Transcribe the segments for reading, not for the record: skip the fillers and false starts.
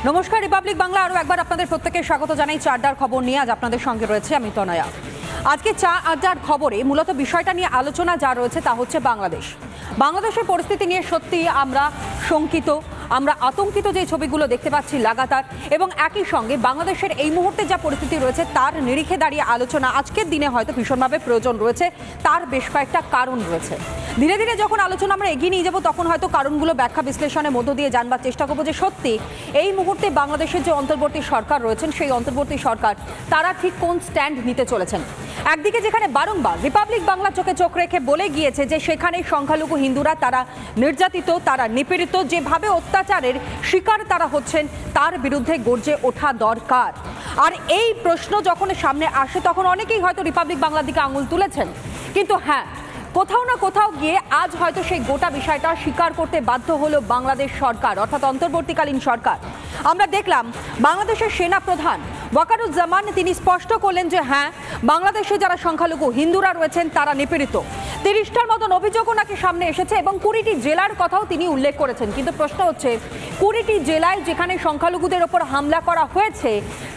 নমস্কার, রিপাবলিক বাংলা আরও একবার আপনাদের প্রত্যেককে স্বাগত জানাই। চারটার খবর নিয়ে আজ আপনাদের সঙ্গে রয়েছে আমি তনয়া। আজকে চারটার খবরে মূলত বিষয়টা নিয়ে আলোচনা যা রয়েছে তা হচ্ছে বাংলাদেশের পরিস্থিতি নিয়ে সত্যি আমরা শঙ্কিত, আমরা আতঙ্কিত যে ছবিগুলো দেখতে পাচ্ছি লাগাতার, এবং একই সঙ্গে বাংলাদেশের এই মুহূর্তে যা পরিস্থিতি রয়েছে তার নিরিখে দাঁড়িয়ে আলোচনা আজকের দিনে হয়তো ভীষণভাবে প্রয়োজন রয়েছে। তার বেশ কয়েকটা কারণ রয়েছে। ধীরে ধীরে যখন আলোচনা আমরা এগিয়ে নিয়ে যাব তখন হয়তো কারণগুলো ব্যাখ্যা বিশ্লেষণের মধ্য দিয়ে জানবার চেষ্টা করবো যে সত্যি এই মুহূর্তে বাংলাদেশের যে অন্তর্বর্তী সরকার রয়েছেন সেই অন্তর্বর্তী সরকার তারা ঠিক কোন স্ট্যান্ড নিতে চলেছেন। একদিকে যেখানে বারংবার রিপাবলিক বাংলা চোখে চোখ রেখে বলে গিয়েছে যে সেখানে সংখ্যালঘু হিন্দুরা তারা নির্যাতিত, তারা নিপীড়িত, যেভাবে অত্যাচারের শিকার তারা হচ্ছেন তার বিরুদ্ধে গর্জে ওঠা দরকার। আর এই প্রশ্ন যখন সামনে আসে তখন অনেকেই হয়তো রিপাবলিক বাংলার দিকে আঙুল তুলেছেন, কিন্তু হ্যাঁ, কোথাও না কোথাও গিয়ে আজ হয়তো সেই গোটা বিষয়টা স্বীকার করতে বাধ্য হলো বাংলাদেশ সরকার, অর্থাৎ অন্তর্বর্তীকালীন সরকার। আমরা দেখলাম বাংলাদেশের সেনা প্রধান ওয়াকারুজ্জামান তিনি স্পষ্ট করলেন যে হ্যাঁ, বাংলাদেশে যারা সংখ্যালঘু হিন্দুরা রয়েছেন তারা নিপীড়িত। 30টার মতন অভিযোগও নাকি সামনে এসেছে এবং 20টি জেলার কথাও তিনি উল্লেখ করেছেন। কিন্তু প্রশ্ন হচ্ছে 20টি জেলায় যেখানে সংখ্যালঘুদের ওপর হামলা করা হয়েছে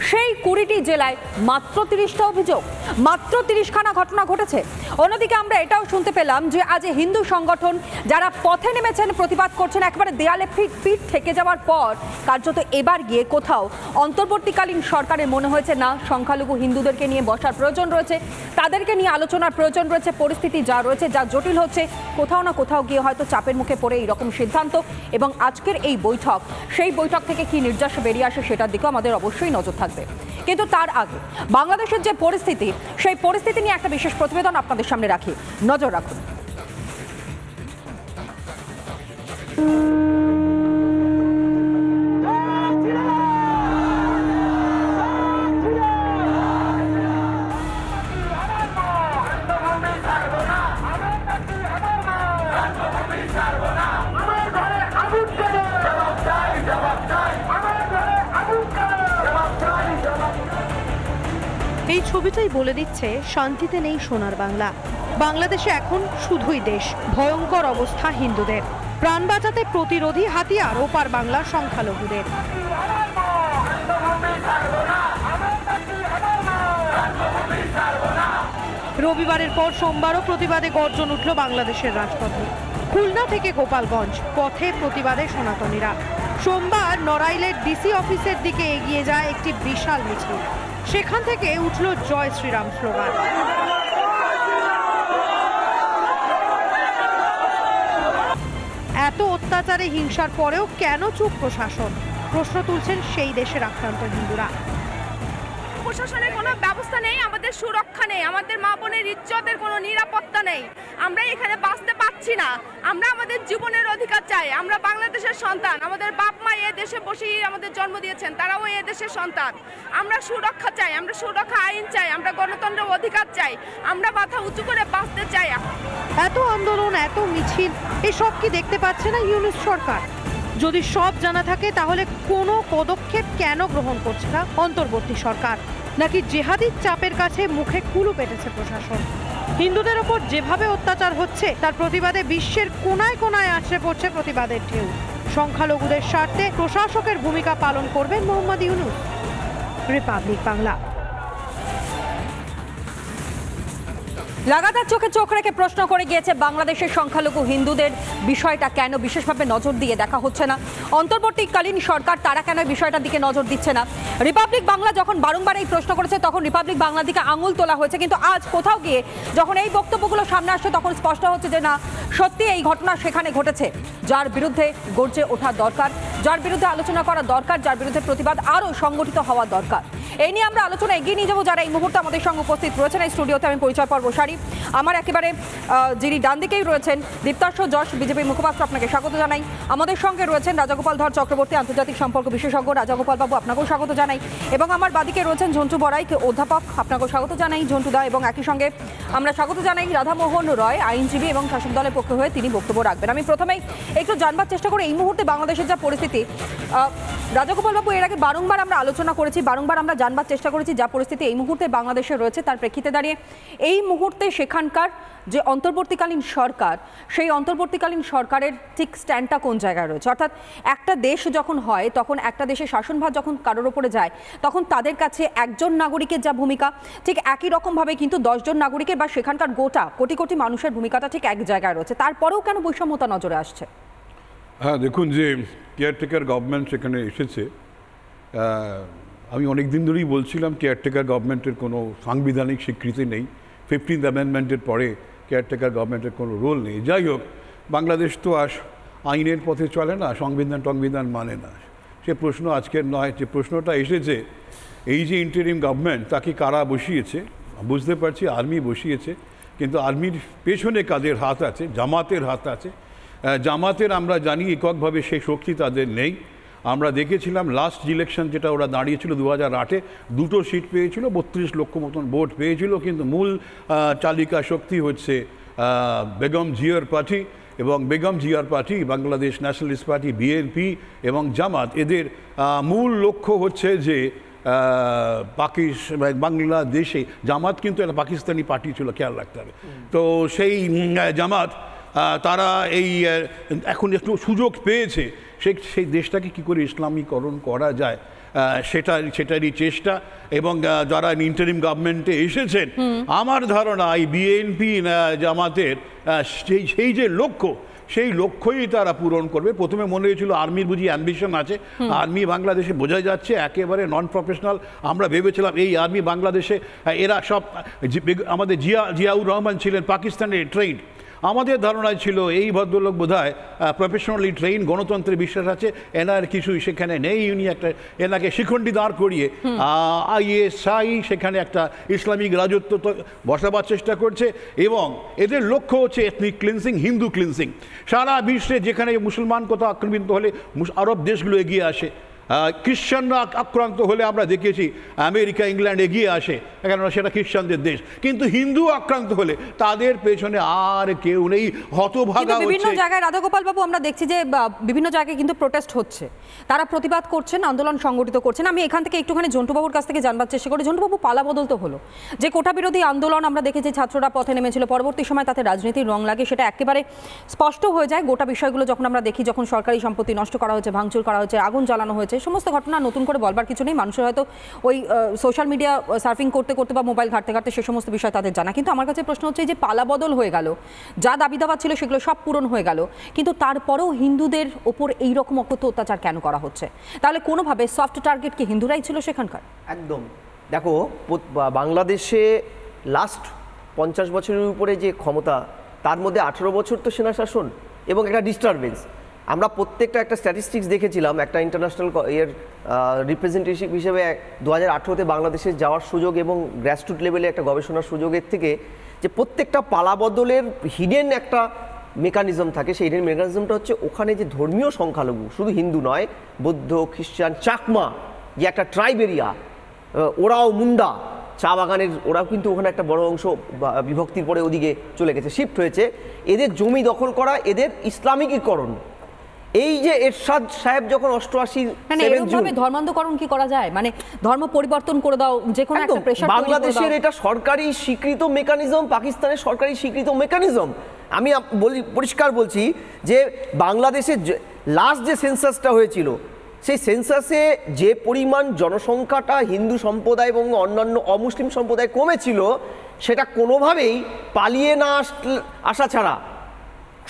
সেই 20টি জেলায় মাত্র 30টা অভিযোগ, মাত্র 30খানা ঘটনা ঘটেছে। অন্যদিকে আমরা এটাও শুনতে পেলাম যে আজ হিন্দু সংগঠন যারা পথে নেমেছেন, প্রতিবাদ করছেন, একেবারে দেয়ালে পিঠ থেকে যাওয়ার পর কার্যত এবার গিয়ে কোথাও অন্তর্বর্তীকালীন সরকারের মনে হয়েছে না, সংখ্যালঘু হিন্দুদেরকে নিয়ে বসার প্রয়োজন রয়েছে, তাদেরকে নিয়ে আলোচনার প্রয়োজন রয়েছে। পরিস্থিতি যা রয়েছে, যা জটিল হচ্ছে, কোথাও না কোথাও গিয়ে হয়তো চাপের মুখে পড়ে এইরকম সিদ্ধান্ত। এবং আজকের এই বৈঠক, সেই বৈঠক থেকে কি নির্যাস বেরিয়ে আসে সেটার দিকেও আমাদের অবশ্যই নজর থাকবে। কিন্তু তার আগে বাংলাদেশের যে পরিস্থিতি, সেই পরিস্থিতি নিয়ে একটা বিশেষ প্রতিবেদন আপনাদের সামনে রাখি, নজর রাখুন। এই ছবিটাই বলে দিচ্ছে শান্তিতে নেই সোনার বাংলা। বাংলাদেশে এখন শুধুই দেশ, ভয়ঙ্কর অবস্থা হিন্দুদের, প্রাণ বাঁচাতে প্রতিরোধী হাতিয়ার ওপার বাংলার সংখ্যালঘুদের। রবিবারের পর সোমবারও প্রতিবাদে গর্জন উঠল বাংলাদেশের রাজপথে। খুলনা থেকে গোপালগঞ্জ পথে প্রতিবাদে সনাতনীরা। সোমবার নড়াইলের ডিসি অফিসের দিকে এগিয়ে যায় একটি বিশাল মিছিল। সেখান থেকে উঠল জয় শ্রীরাম স্লোগান। এত অত্যাচারে হিংসার পরেও কেন চুপ প্রশাসন? প্রশ্ন তুলছেন সেই দেশের আক্রান্ত হিন্দুরা। প্রশাসনের কোনো ব্যবস্থা নেই, আমাদের সুরক্ষা নেই, আমাদের মা বোনের ইজ্জতের কোনো নিরাপত্তা নেই। আমরা এখানে বাঁচতে পারছি না। আমরা আমাদের জীবনের অধিকার চাই। আমরা বাংলাদেশের সন্তান, আমাদের বাপ মা এ দেশে বসেই আমাদের জন্ম দিয়েছেন, তারাও এ দেশের সন্তান। আমরা সুরক্ষা চাই, আমরা সুরক্ষা আইন চাই, আমরা গণতন্ত্রের অধিকার চাই, আমরা মাথা উঁচু করে বাঁচতে চাই। এত আন্দোলন, এত মিছিল, এসব কি দেখতে পাচ্ছে না ইউনূস সরকার? যদি সব জানা থাকে তাহলে কোনো পদক্ষেপ কেন গ্রহণ করছে না অন্তর্বর্তী সরকার? নাকি জেহাদির চাপের কাছে মুখে কুলু পেটেছে প্রশাসন? হিন্দুদের ওপর যেভাবে অত্যাচার হচ্ছে তার প্রতিবাদে বিশ্বের কোনায় কোনায় আছড়ে পড়ছে প্রতিবাদের ঢেউ। সংখ্যালঘুদের স্বার্থে প্রশাসকের ভূমিকা পালন করবেন মোহাম্মদ ইউনূস। রিপাবলিক বাংলা। লাগাতার চোখে চোখ রেখে প্রশ্ন করে গিয়েছে বাংলাদেশের সংখ্যালঘু হিন্দুদের বিষয়টা কেন বিশেষভাবে নজর দিয়ে দেখা হচ্ছে না। অন্তর্বর্তীকালীন সরকার তারা কেন বিষয়টার দিকে নজর দিচ্ছে না। রিপাবলিক বাংলা যখন বারংবার এই প্রশ্ন করেছে তখন রিপাবলিক বাংলার দিকে আঙুল তোলা হয়েছে, কিন্তু আজ কোথাও গিয়ে যখন এই বক্তব্যগুলো সামনে আসছে তখন স্পষ্ট হচ্ছে যে না, সত্যি এই ঘটনা সেখানে ঘটেছে, যার বিরুদ্ধে গর্জে ওঠা দরকার, যার বিরুদ্ধে আলোচনা করা দরকার, যার বিরুদ্ধে প্রতিবাদ আরও সংগঠিত হওয়া দরকার। এই নিয়ে আমরা আলোচনা এগিয়ে নিয়ে যাবো। যারা এই মুহূর্তে আমাদের সঙ্গে উপস্থিত রয়েছেন এই স্টুডিওতে, আমি পরিচয় পর্ব সারি। আমার একেবারে যিনি ডান দিকেই রয়েছেন দীপ্তাশ্ব যশ, বিজেপি মুখপাত্র, আপনাকে স্বাগত জানাই। আমাদের সঙ্গে রয়েছেন রাজাগোপাল ধর চক্রবর্তী, আন্তর্জাতিক সম্পর্ক বিশেষজ্ঞ। রাজাগোপাল বাবু, আপনাকেও স্বাগত জানাই। এবং আমার বাদিকে রয়েছেন ঝন্টু বড়াই, অধ্যাপক, আপনাকেও স্বাগত জানাই ঝন্টু দা। এবং একই সঙ্গে আমরা স্বাগত জানাই রাধামোহন রয়, আইনজীবী এবং শাসক দলের পক্ষ হয়ে তিনি বক্তব্য রাখবেন। আমি প্রথমেই একটু জানবার চেষ্টা করি এই মুহূর্তে বাংলাদেশের যা পরিস্থিতি, রাজগোপাল বাবু, এর আগে বারংবার আমরা আলোচনা করেছি, বারংবার আমরা জানবার চেষ্টা করেছি যা পরিস্থিতি এই মুহূর্তে বাংলাদেশে রয়েছে তার প্রেক্ষিতে দাঁড়িয়ে এই মুহূর্তে সেখানকার যে অন্তর্বর্তীকালীন সরকার, সেই অন্তর্বর্তীকালীন সরকারের ঠিক স্ট্যান্ডটা কোন জায়গায় রয়েছে। অর্থাৎ একটা দেশ যখন হয়, তখন একটা দেশের শাসনভার যখন কারোর ওপরে যায়, তখন তাদের কাছে একজন নাগরিকের যা ভূমিকা, ঠিক একই রকমভাবে কিন্তু 10 জন নাগরিকের বা সেখানকার গোটা কোটি কোটি মানুষের ভূমিকাটা ঠিক এক জায়গায় রয়েছে। তারপরেও কেন বৈষম্যতা নজরে আসছে? হ্যাঁ, দেখুন যে কেয়ারটেকার গভর্নমেন্ট সেখানে এসেছে, আমি অনেক দিন ধরেই বলছিলাম কেয়ারটেকার গভর্নমেন্টের কোনো সাংবিধানিক স্বীকৃতি নেই। 15th অ্যামেন্ডমেন্টের পরে কেয়ারটেকার গভর্নমেন্টের কোনো রোল নেই। যাই হোক, বাংলাদেশ তো আইনের পথে চলে না, সংবিধান মানে না। সে প্রশ্ন আজকের নয়। যে প্রশ্নটা এসেছে, এই যে ইন্টারিম গভর্নমেন্ট, তাকে কারা বসিয়েছে? বুঝতে পারছি আর্মি বসিয়েছে, কিন্তু আর্মির পেছনে কাদের হাত আছে? জামাতের হাত আছে। জামাতের আমরা জানি এককভাবে সেই শক্তি তাদের নেই। আমরা দেখেছিলাম লাস্ট ইলেকশন যেটা ওরা দাঁড়িয়েছিল 2008-এ, 2টো সিট পেয়েছিল, 32 লক্ষ মতন ভোট পেয়েছিল, কিন্তু মূল চালিকা শক্তি হচ্ছে বেগম জিয়ার পার্টি, এবং বেগম জিয়ার party, Bangladesh nationalist party, BNP এবং জামাত, এদের মূল লক্ষ্য হচ্ছে যে বাংলাদেশে, জামাত কিন্তু একটা পাকিস্তানি পার্টি ছিল, খেয়াল রাখতে হবে। তো সেই জামাত তারা এই এখন একটু সুযোগ পেয়েছে, সেই দেশটাকে কী করে ইসলামীকরণ করা যায় সেটারই চেষ্টা। এবং যারা ইন্টারিম গভর্নমেন্টে এসেছেন, আমার ধারণা এই বিএনপি জামাতের সেই যে লক্ষ্য, সেই লক্ষ্যই তারা পূরণ করবে। প্রথমে মনে হয়েছিল আর্মির বুঝি অ্যাম্বিশন আছে, আর্মি বাংলাদেশে বোঝা যাচ্ছে একেবারে নন প্রফেশনাল। আমরা ভেবেছিলাম এই আর্মি বাংলাদেশে, এরা সব, আমাদের জিয়াউর রহমান ছিলেন পাকিস্তানের ট্রেন্ড। আমাদের ধারণায় ছিল এই ভদ্রলোক বোধহয় প্রফেশনালি ট্রেন, গণতন্ত্রে বিশ্বাস আছে, এনার কিছুই সেখানে নেই। উনি এনাকে শিখণ্ডী দাঁড় করিয়ে আইএসআই সেখানে একটা ইসলামিক রাজত্ব বসাবার চেষ্টা করছে, এবং এদের লক্ষ্য হচ্ছে এথনিক ক্লিনসিং, হিন্দু ক্লিনসিং। সারা বিশ্বে যেখানে মুসলমান কোথাও আক্রমিত হলে আরব দেশগুলো এগিয়ে আসে, খ্রিশ্চানরা আক্রান্ত হলে আমরা দেখেছি আমেরিকা, ইংল্যান্ড এগিয়ে আসে, কেননা সেটা খ্রিশ্চানদের দেশ। কিন্তু হিন্দু আক্রান্ত হলে তাদের পেছনে আর কেউ নেই, হতভাগা হচ্ছে। বিভিন্ন জায়গায় রাধাগোপাল বাবু আমরা দেখছি যে বিভিন্ন জায়গায় কিন্তু প্রোটেস্ট হচ্ছে, তারা প্রতিবাদ করছেন, আন্দোলন সংগঠিত করছেন। আমি এখান থেকে একটুখানি জন্টুবাবুর কাছ থেকে জানবার চেষ্টা করি। জন্টুবাবু, পালাবদল তো হলো, যে কোটা বিরোধী আন্দোলন আমরা দেখেছি, ছাত্ররা পথে নেমেছিল, পরবর্তী সময় তাতে রাজনীতির রং লাগে, সেটা একেবারে স্পষ্ট হয়ে যায়। গোটা বিষয়গুলো যখন আমরা দেখি, যখন সরকারি সম্পত্তি নষ্ট করা হয়েছে, ভাঙচুর করা হয়েছে, আগুন জ্বালানো হয়েছে, সমস্ত ঘটনা নতুন করে বলবার কিছু নেই। মানুষের হয়তো ওই সোশ্যাল মিডিয়া সার্ফিং করতে করতে বা মোবাইল ঘাটতে ঘাটতে সে সমস্ত বিষয় তাদের জানা। কিন্তু আমার কাছে প্রশ্ন হচ্ছে, যে পালাবদল হয়ে গেল, যা দাবি দাবা ছিল সেগুলো সব পূরণ হয়ে গেল, কিন্তু তারপরেও হিন্দুদের ওপর এইরকম অকথ্য অত্যাচার কেন করা হচ্ছে? তাহলে কোনোভাবে সফট টার্গেট কি হিন্দুরাই ছিল সেখানকার? একদম। দেখো, বাংলাদেশে লাস্ট 50 বছরের উপরে যে ক্ষমতা, তার মধ্যে 18 বছর তো সেনা শাসন এবং একটা ডিস্টারবেন্স। আমরা প্রত্যেকটা একটা স্ট্যাটিস্টিক্স দেখেছিলাম, একটা ইন্টারন্যাশনাল রিপ্রেজেন্টেটিভ হিসেবে 2018-তে বাংলাদেশে যাওয়ার সুযোগ এবং গ্রাসরুট লেভেলে একটা গবেষণার সুযোগের থেকে, যে প্রত্যেকটা পালাবদলের হিডেন একটা মেকানিজম থাকে। সেই হিডেন মেকানিজমটা হচ্ছে ওখানে যে ধর্মীয় সংখ্যালঘু, শুধু হিন্দু নয়, বৌদ্ধ, খ্রিস্টান, চাকমা যে একটা ট্রাইব এরিয়া, ওরাও মুন্ডা, চা বাগানের, ওরাও কিন্তু ওখানে একটা বড় অংশ বিভক্তির পরে ওদিকে চলে গেছে, শিফট হয়েছে। এদের জমি দখল করা, এদের ইসলামিকীকরণ। এই যে এরশাদ সাহেব যখন 88 ধর্মান্তকরণ কি করা যায়, মানে ধর্ম পরিবর্তন করে দাও, যে কোনো একটা প্রেসার। বাংলাদেশের এটা সরকারি স্বীকৃত মেকানিজম, পাকিস্তানের সরকারি স্বীকৃত মেকানিজম। আমি পরিষ্কার বলছি যে বাংলাদেশে লাস্ট যে সেন্সাসটা হয়েছিল, সেই সেন্সাসে যে পরিমাণ জনসংখ্যাটা হিন্দু সম্প্রদায় এবং অন্যান্য অমুসলিম সম্প্রদায় কমেছিল, সেটা কোনোভাবেই পালিয়ে না আসা ছাড়া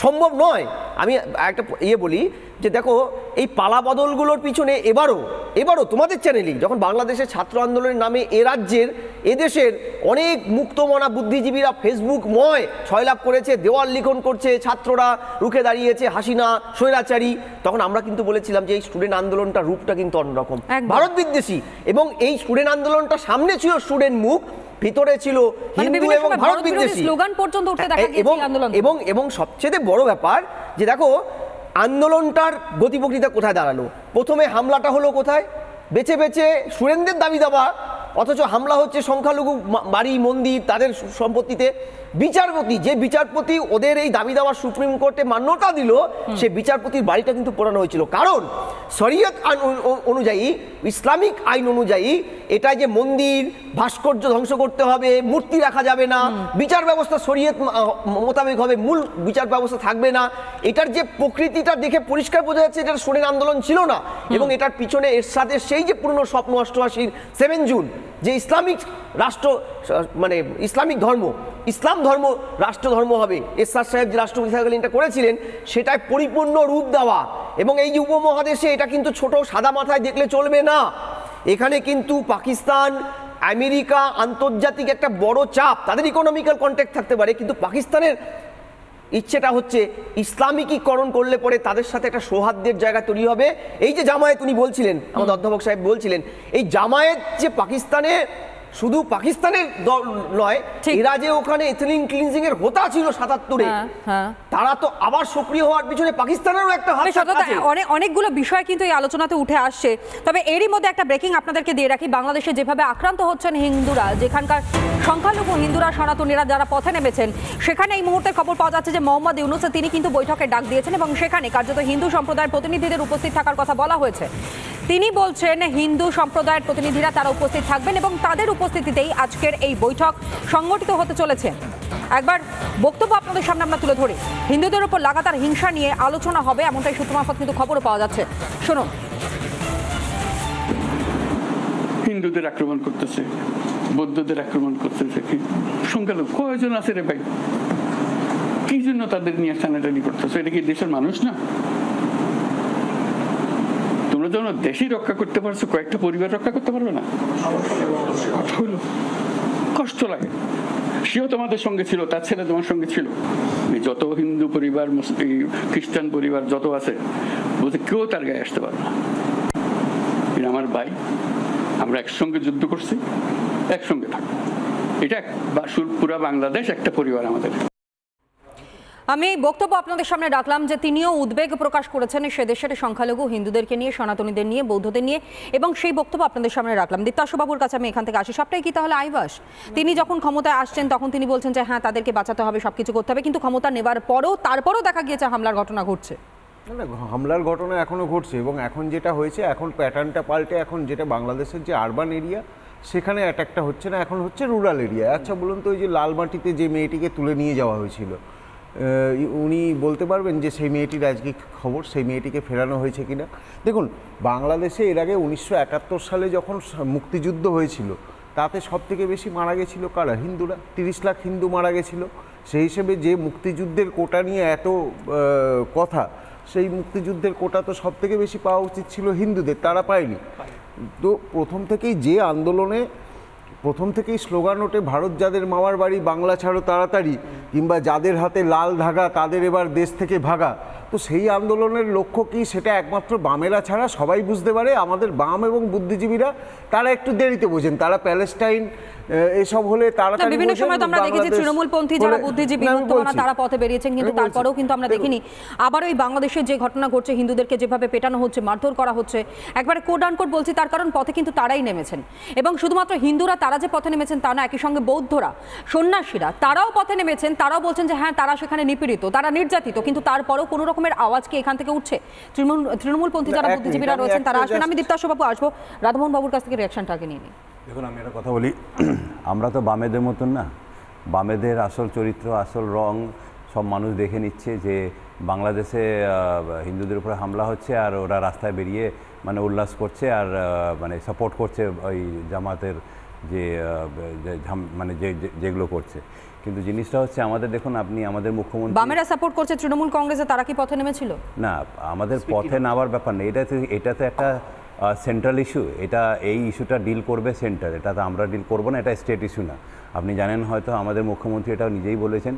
সম্ভব নয়। আমি একটা বলি যে দেখো, এই পালাবদলগুলোর পিছনে এবারও তোমাদের চ্যানেলেই যখন বাংলাদেশের ছাত্র আন্দোলনের নামে এদেশের অনেক মুক্তমনা বুদ্ধিজীবীরা ফেসবুকময় ছয়লাভ করেছে, দেওয়াল লিখন করছে, ছাত্ররা রুখে দাঁড়িয়েছে, হাসিনা স্বৈরাচারী, তখন আমরা কিন্তু বলেছিলাম যে এই স্টুডেন্ট আন্দোলনটা রূপটা কিন্তু অন্যরকম, ভারত বিদ্বেষী। এবং এই স্টুডেন্ট আন্দোলনটা সামনে ছিল স্টুডেন্ট মুখ, ভিতরে ছিল হিন্দু এবং ভারত বিদ্বেষী স্লোগান পর্যন্ত উঠতে দেখা গিয়েছে। এবং সবচেয়ে বড় ব্যাপার যে দেখো, আন্দোলনটার গতিপ্রকৃতি কোথায় দাঁড়ালো। প্রথমে হামলাটা হলো কোথায়? বেছে বেছে স্টুডেন্টদের দাবি দাবা অথচ হামলা হচ্ছে সংখ্যালঘু বাড়ি মন্দির তাদের সম্পত্তিতে। বিচারপতি, যে বিচারপতি ওদের এই দাবি দাওয়া সুপ্রিম কোর্টে মান্যতা দিল, সে বিচারপতির বাড়িটা কিন্তু পোড়ানো হয়েছিল। কারণ শরীয়ত অনুযায়ী, ইসলামিক আইন অনুযায়ী এটা যে মন্দির ভাস্কর্য ধ্বংস করতে হবে, মূর্তি রাখা যাবে না, বিচার ব্যবস্থা শরীয়ত মোতাবেক হবে, মূল বিচার ব্যবস্থা থাকবে না। এটার যে প্রকৃতিটা দেখে পরিষ্কার বোঝা যাচ্ছে এটা শরীর আন্দোলন ছিল না। এবং এটার পিছনে এরশাদের সেই যে পুরনো স্বপ্ন 88-র 7 জুন, যে ইসলামিক রাষ্ট্র, মানে ইসলামিক ধর্ম, ইসলাম ধর্ম রাষ্ট্র ধর্ম হবে, এরশাদ সাহেব যে রাষ্ট্রপতি থাকাকালীন এটা করেছিলেন, সেটাই পরিপূর্ণ রূপ দেওয়া। এবং এই যে উপমহাদেশে এটা কিন্তু ছোট সাদা মাথায় দেখলে চলবে না। এখানে কিন্তু পাকিস্তান, আমেরিকা, আন্তর্জাতিক একটা বড় চাপ, তাদের ইকোনমিক্যাল কন্ট্যাক্ট থাকতে পারে, কিন্তু পাকিস্তানের ইচ্ছেটা হচ্ছে ইসলামিকীকরণ করলে পরে তাদের সাথে একটা সৌহার্দ্যের জায়গা তৈরি হবে। এই যে জামায়াত উনি বলছিলেন, আমাদের অধ্যাপক সাহেব বলছিলেন, এই জামায়াত যে পাকিস্তানে, শুধু পাকিস্তানের দল নয়, এরা যে ওখানে এথনিক ক্লিনজিং এর হোতা ছিল 77-এ, তারা তো আবার সক্রিয় হওয়ার পিছনে পাকিস্তানেরও একটা হাত আছে। অনেকগুলো বিষয় কিন্তু এই আলোচনাতে উঠে আসছে। তবে এরই মধ্যে একটা ব্রেকিং আপনাদেরকে দিয়ে রাখি। বাংলাদেশে যেভাবে আক্রান্ত হচ্ছেন হিন্দুরা, যেখানকার সংখ্যালঘু হিন্দুরা, সনাতনীরা যারা পথে নেমেছেন, সেখানে এই মুহূর্তে খবর পাওয়া যাচ্ছে যে মোহাম্মদ ইউনূস তিনি কিন্তু বৈঠকে ডাক দিয়েছেন এবং সেখানে কার্যত হিন্দু সম্প্রদায়ের প্রতিনিধিদের উপস্থিত থাকার কথা বলা হয়েছে। তিনি বলছেন হিন্দু সম্প্রদায়ের প্রতিনিধিরা তারা উপস্থিত থাকবেন এবং তাদের উপস্থিতিতেই আজকের এই বৈঠক সংগঠিত হতে চলেছে। একবার বক্তব্য আপনাদের সামনে আমরা তুলে ধরি। হিন্দুদের উপর লাগাতার হিংসা নিয়ে আলোচনা হবে, এমনটাই সূত্র মারফত কিন্তু খবরও পাওয়া যাচ্ছে। শুনুন। হিন্দুদের আক্রমণ করতেছে, বৌদ্ধদের আক্রমণ করতেছে, সংখ্যালঘু কয়জন আছে রে ভাই? কি জন্য তাদের নিয়ে টানাটানি করতেছে? এটা কি দেশের মানুষ না? তোমরা যখন দেশই রক্ষা করতে পারছো, কয়েকটা পরিবার রক্ষা করতে পারবে না? কথা হলো, কষ্ট লাগে। সেও তোমাদের সঙ্গে ছিল, তার ছেলে তোমার সঙ্গে ছিল। যত হিন্দু পরিবার, খ্রিস্টান পরিবার যত আছে, বলতে কেউ তার গায়ে আসতে পারবে না। আমার ভাই, আমরা একসঙ্গে যুদ্ধ করছি, একসঙ্গে থাকবো। এটা পুরা বাংলাদেশ একটা পরিবার আমাদের। আমি এই বক্তব্য আপনাদের সামনে রাখলাম যে তিনিও উদ্বেগ প্রকাশ করেছেন সে দেশের সংখ্যালঘু হিন্দুদেরকে নিয়ে, সনাতনীদের নিয়ে, বৌদ্ধদের নিয়ে, এবং সেই বক্তব্য আপনাদের সামনে রাখলাম। দীপ্তাশুবাবুর কাছে আমি এখান থেকে আসি। সবটাই কি তাহলে আইবাস? তিনি যখন ক্ষমতায় আসছেন তখন তিনি বলছেন যে হ্যাঁ তাদেরকে বাঁচাতে হবে, সবকিছু করতে হবে, কিন্তু ক্ষমতা নেবার পরেও তারপরেও দেখা গিয়েছে হামলার ঘটনা ঘটছে। হামলার ঘটনা এখনও ঘটছে এবং এখন যেটা হয়েছে, এখন প্যাটার্নটা পাল্টে এখন যেটা বাংলাদেশের যে আরবান এরিয়া সেখানে অ্যাটাকটা হচ্ছে না, এখন হচ্ছে রুরাল এরিয়া। আচ্ছা বলুন তো, ওই যে লালমাটিতে যে মেয়েটিকে তুলে নিয়ে যাওয়া হয়েছিল, উনি বলতে পারবেন যে সেই মেয়েটির আজকে খবর, সেই মেয়েটিকে ফেরানো হয়েছে কিনা? দেখুন, বাংলাদেশে এর আগে 1971 সালে যখন মুক্তিযুদ্ধ হয়েছিল, তাতে সবথেকে বেশি মারা গেছিল কারা? হিন্দুরা। 30 লাখ হিন্দু মারা গেছিল। সেই হিসেবে যে মুক্তিযুদ্ধের কোটা নিয়ে এত কথা, সেই মুক্তিযুদ্ধের কোটা তো সবথেকে বেশি পাওয়া উচিত ছিল হিন্দুদের, তারা পায়নি। তো প্রথম থেকেই যে আন্দোলনে, প্রথম থেকেই স্লোগান ওঠে ভারত যাদের মামার বাড়ি, বাংলা ছাড়ো তাড়াতাড়ি, কিংবা যাদের হাতে লাল ধাগা তাদের এবার দেশ থেকে ভাগা, তো সেই আন্দোলনের লক্ষ্য কি সেটা একমাত্র বামেরা ছাড়া সবাই বুঝতে পারে। আমাদের বাম এবং বুদ্ধিজীবীরা তারা একটু দেরিতে বোঝেন। তারা প্যালেস্টাইন এসব হলে তারা বিভিন্ন সময় তো আমরা দেখেছি তৃণমূলপন্থী যারা বুদ্ধিজীবী তারা পথে বেরিয়েছেন, কিন্তু তারপরেও কিন্তু আমরা দেখিনি আবার ওই বাংলাদেশে যে ঘটনা ঘটছে, হিন্দুদেরকে যেভাবে পেটানো হচ্ছে, মারধর করা হচ্ছে, একবারে কোড আনকোড বলছি, তার কারণ পথে কিন্তু তারাই নেমেছেন। এবং শুধুমাত্র হিন্দুরা তারা যে পথে নেমেছেন তা না, একই সঙ্গে বৌদ্ধরা, সন্ন্যাসীরা তারাও পথে নেমেছেন। তারাও বলছেন যে হ্যাঁ তারা সেখানে নিপীড়িত, তারা নির্যাতিত, কিন্তু তারপরেও কোনো রকমের আওয়াজ কি এখান থেকে উঠছে? তৃণমূলপন্থী যারা বুদ্ধিজীবীরা রয়েছেন তারা আসবেন। আমি দীপ্তাশুবাবু আসবো, রাধামোহন বাবুর কাছ থেকে রিয়াকশনটা আগে নিয়ে নিই। দেখুন, আমি একটা কথা বলি, আমরা তো বামেদের মতন না। বামেদের আসল চরিত্র, আসল রং সব মানুষ দেখে নিচ্ছে যে বাংলাদেশে হিন্দুদের উপরে হামলা হচ্ছে আর ওরা রাস্তায় বেরিয়ে মানে উল্লাস করছে আর মানে সাপোর্ট করছে ওই জামাতের যে মানে যেগুলো করছে। কিন্তু জিনিসটা হচ্ছে আমাদের, দেখুন আপনি আমাদের মুখ্যমন্ত্রী, বামেরা সাপোর্ট করছে তৃণমূল কংগ্রেসে, তারা কি পথে নেমেছিল? না, আমাদের পথে নামার ব্যাপার নেই। এটা তো একটা সেন্ট্রাল ইস্যু। এটা এই ইস্যুটা ডিল করবে সেন্টার, এটা তো আমরা ডিল করবো না, এটা স্টেট ইস্যু না। আপনি জানেন হয়তো আমাদের মুখ্যমন্ত্রী এটা নিজেই বলেছেন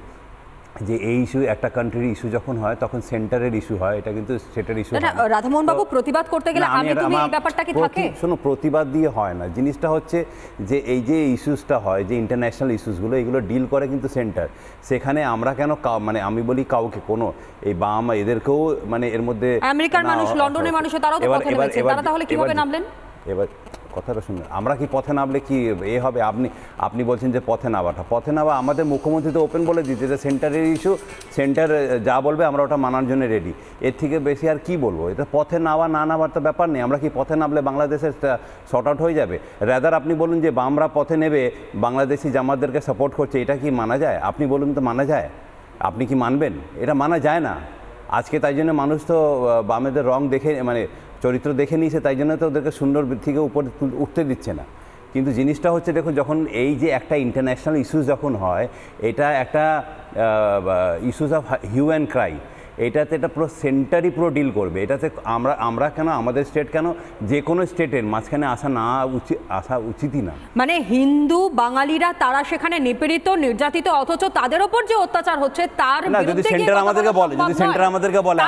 যে এই ইস্যু একটা কান্ট্রির ইস্যু যখন হয় তখন সেন্টারের ইস্যু হয়, এটা কিন্তু স্টেটের ইস্যু হয় না। রাধামোহন বাবু, প্রতিবাদ করতে গেলে আমি তুমি এই ব্যাপারটা কি থাকে? শোনো, প্রতিবাদ দিয়ে হয় না। জিনিসটা হচ্ছে যে এই যে ইস্যুসটা হয়, যে ইন্টারন্যাশনাল ইস্যুসগুলো, এগুলো ডিল করে কিন্তু সেন্টার। সেখানে আমরা কেন মানে আমি বলি কাউকে কোনো এই বাম এদেরকেও মানে এর মধ্যে, আমেরিকার মানুষ, লন্ডনের মানুষ তারাও তো পথে নেমেছে, তারা তাহলে কিভাবে নামলেন? এবার কথাটা শুনুন, আমরা কি পথে নামলে কি এ হবে? আপনি বলছেন যে পথে নামা, আমাদের মুখ্যমন্ত্রী তো ওপেন বলে দিতে যে সেন্টারের ইস্যু, সেন্টার যা বলবে আমরা ওটা মানার জন্য রেডি। এর থেকে বেশি আর কি বলবো? এটা পথে নামা না নামার তো ব্যাপার নেই। আমরা কি পথে নামলে বাংলাদেশের শর্ট আউট হয়ে যাবে? রাদার আপনি বলুন যে বামরা পথে নেবে, বাংলাদেশি জামাতদেরকে সাপোর্ট করছে, এটা কি মানা যায়? আপনি বলুন তো মানা যায়? আপনি কি মানবেন? এটা মানা যায় না। আজকে তাই জন্য মানুষ তো বামেদের রং দেখে, মানে চরিত্র দেখে নিয়েছে, তাই জন্য তো ওদেরকে সুন্দর থেকে উপরে উঠতে দিচ্ছে না। কিন্তু জিনিসটা হচ্ছে, দেখুন, যখন এই যে একটা ইন্টারন্যাশনাল ইস্যুস যখন হয়, এটা একটা issues of hue and cry, এটাতে এটা পুরো সেন্টারই পুরো ডিল করবে। এটাতে আমরা কেন, আমাদের স্টেট কেন, যে কোনো স্টেটের মাঝখানে আসা উচিতই না। মানে হিন্দু বাঙালিরা তারা সেখানে নিপীড়িত, নির্যাতিত, অথচ তাদের উপর যে অত্যাচার হচ্ছে তার না, যদি সেন্টার আমাদেরকে বলে,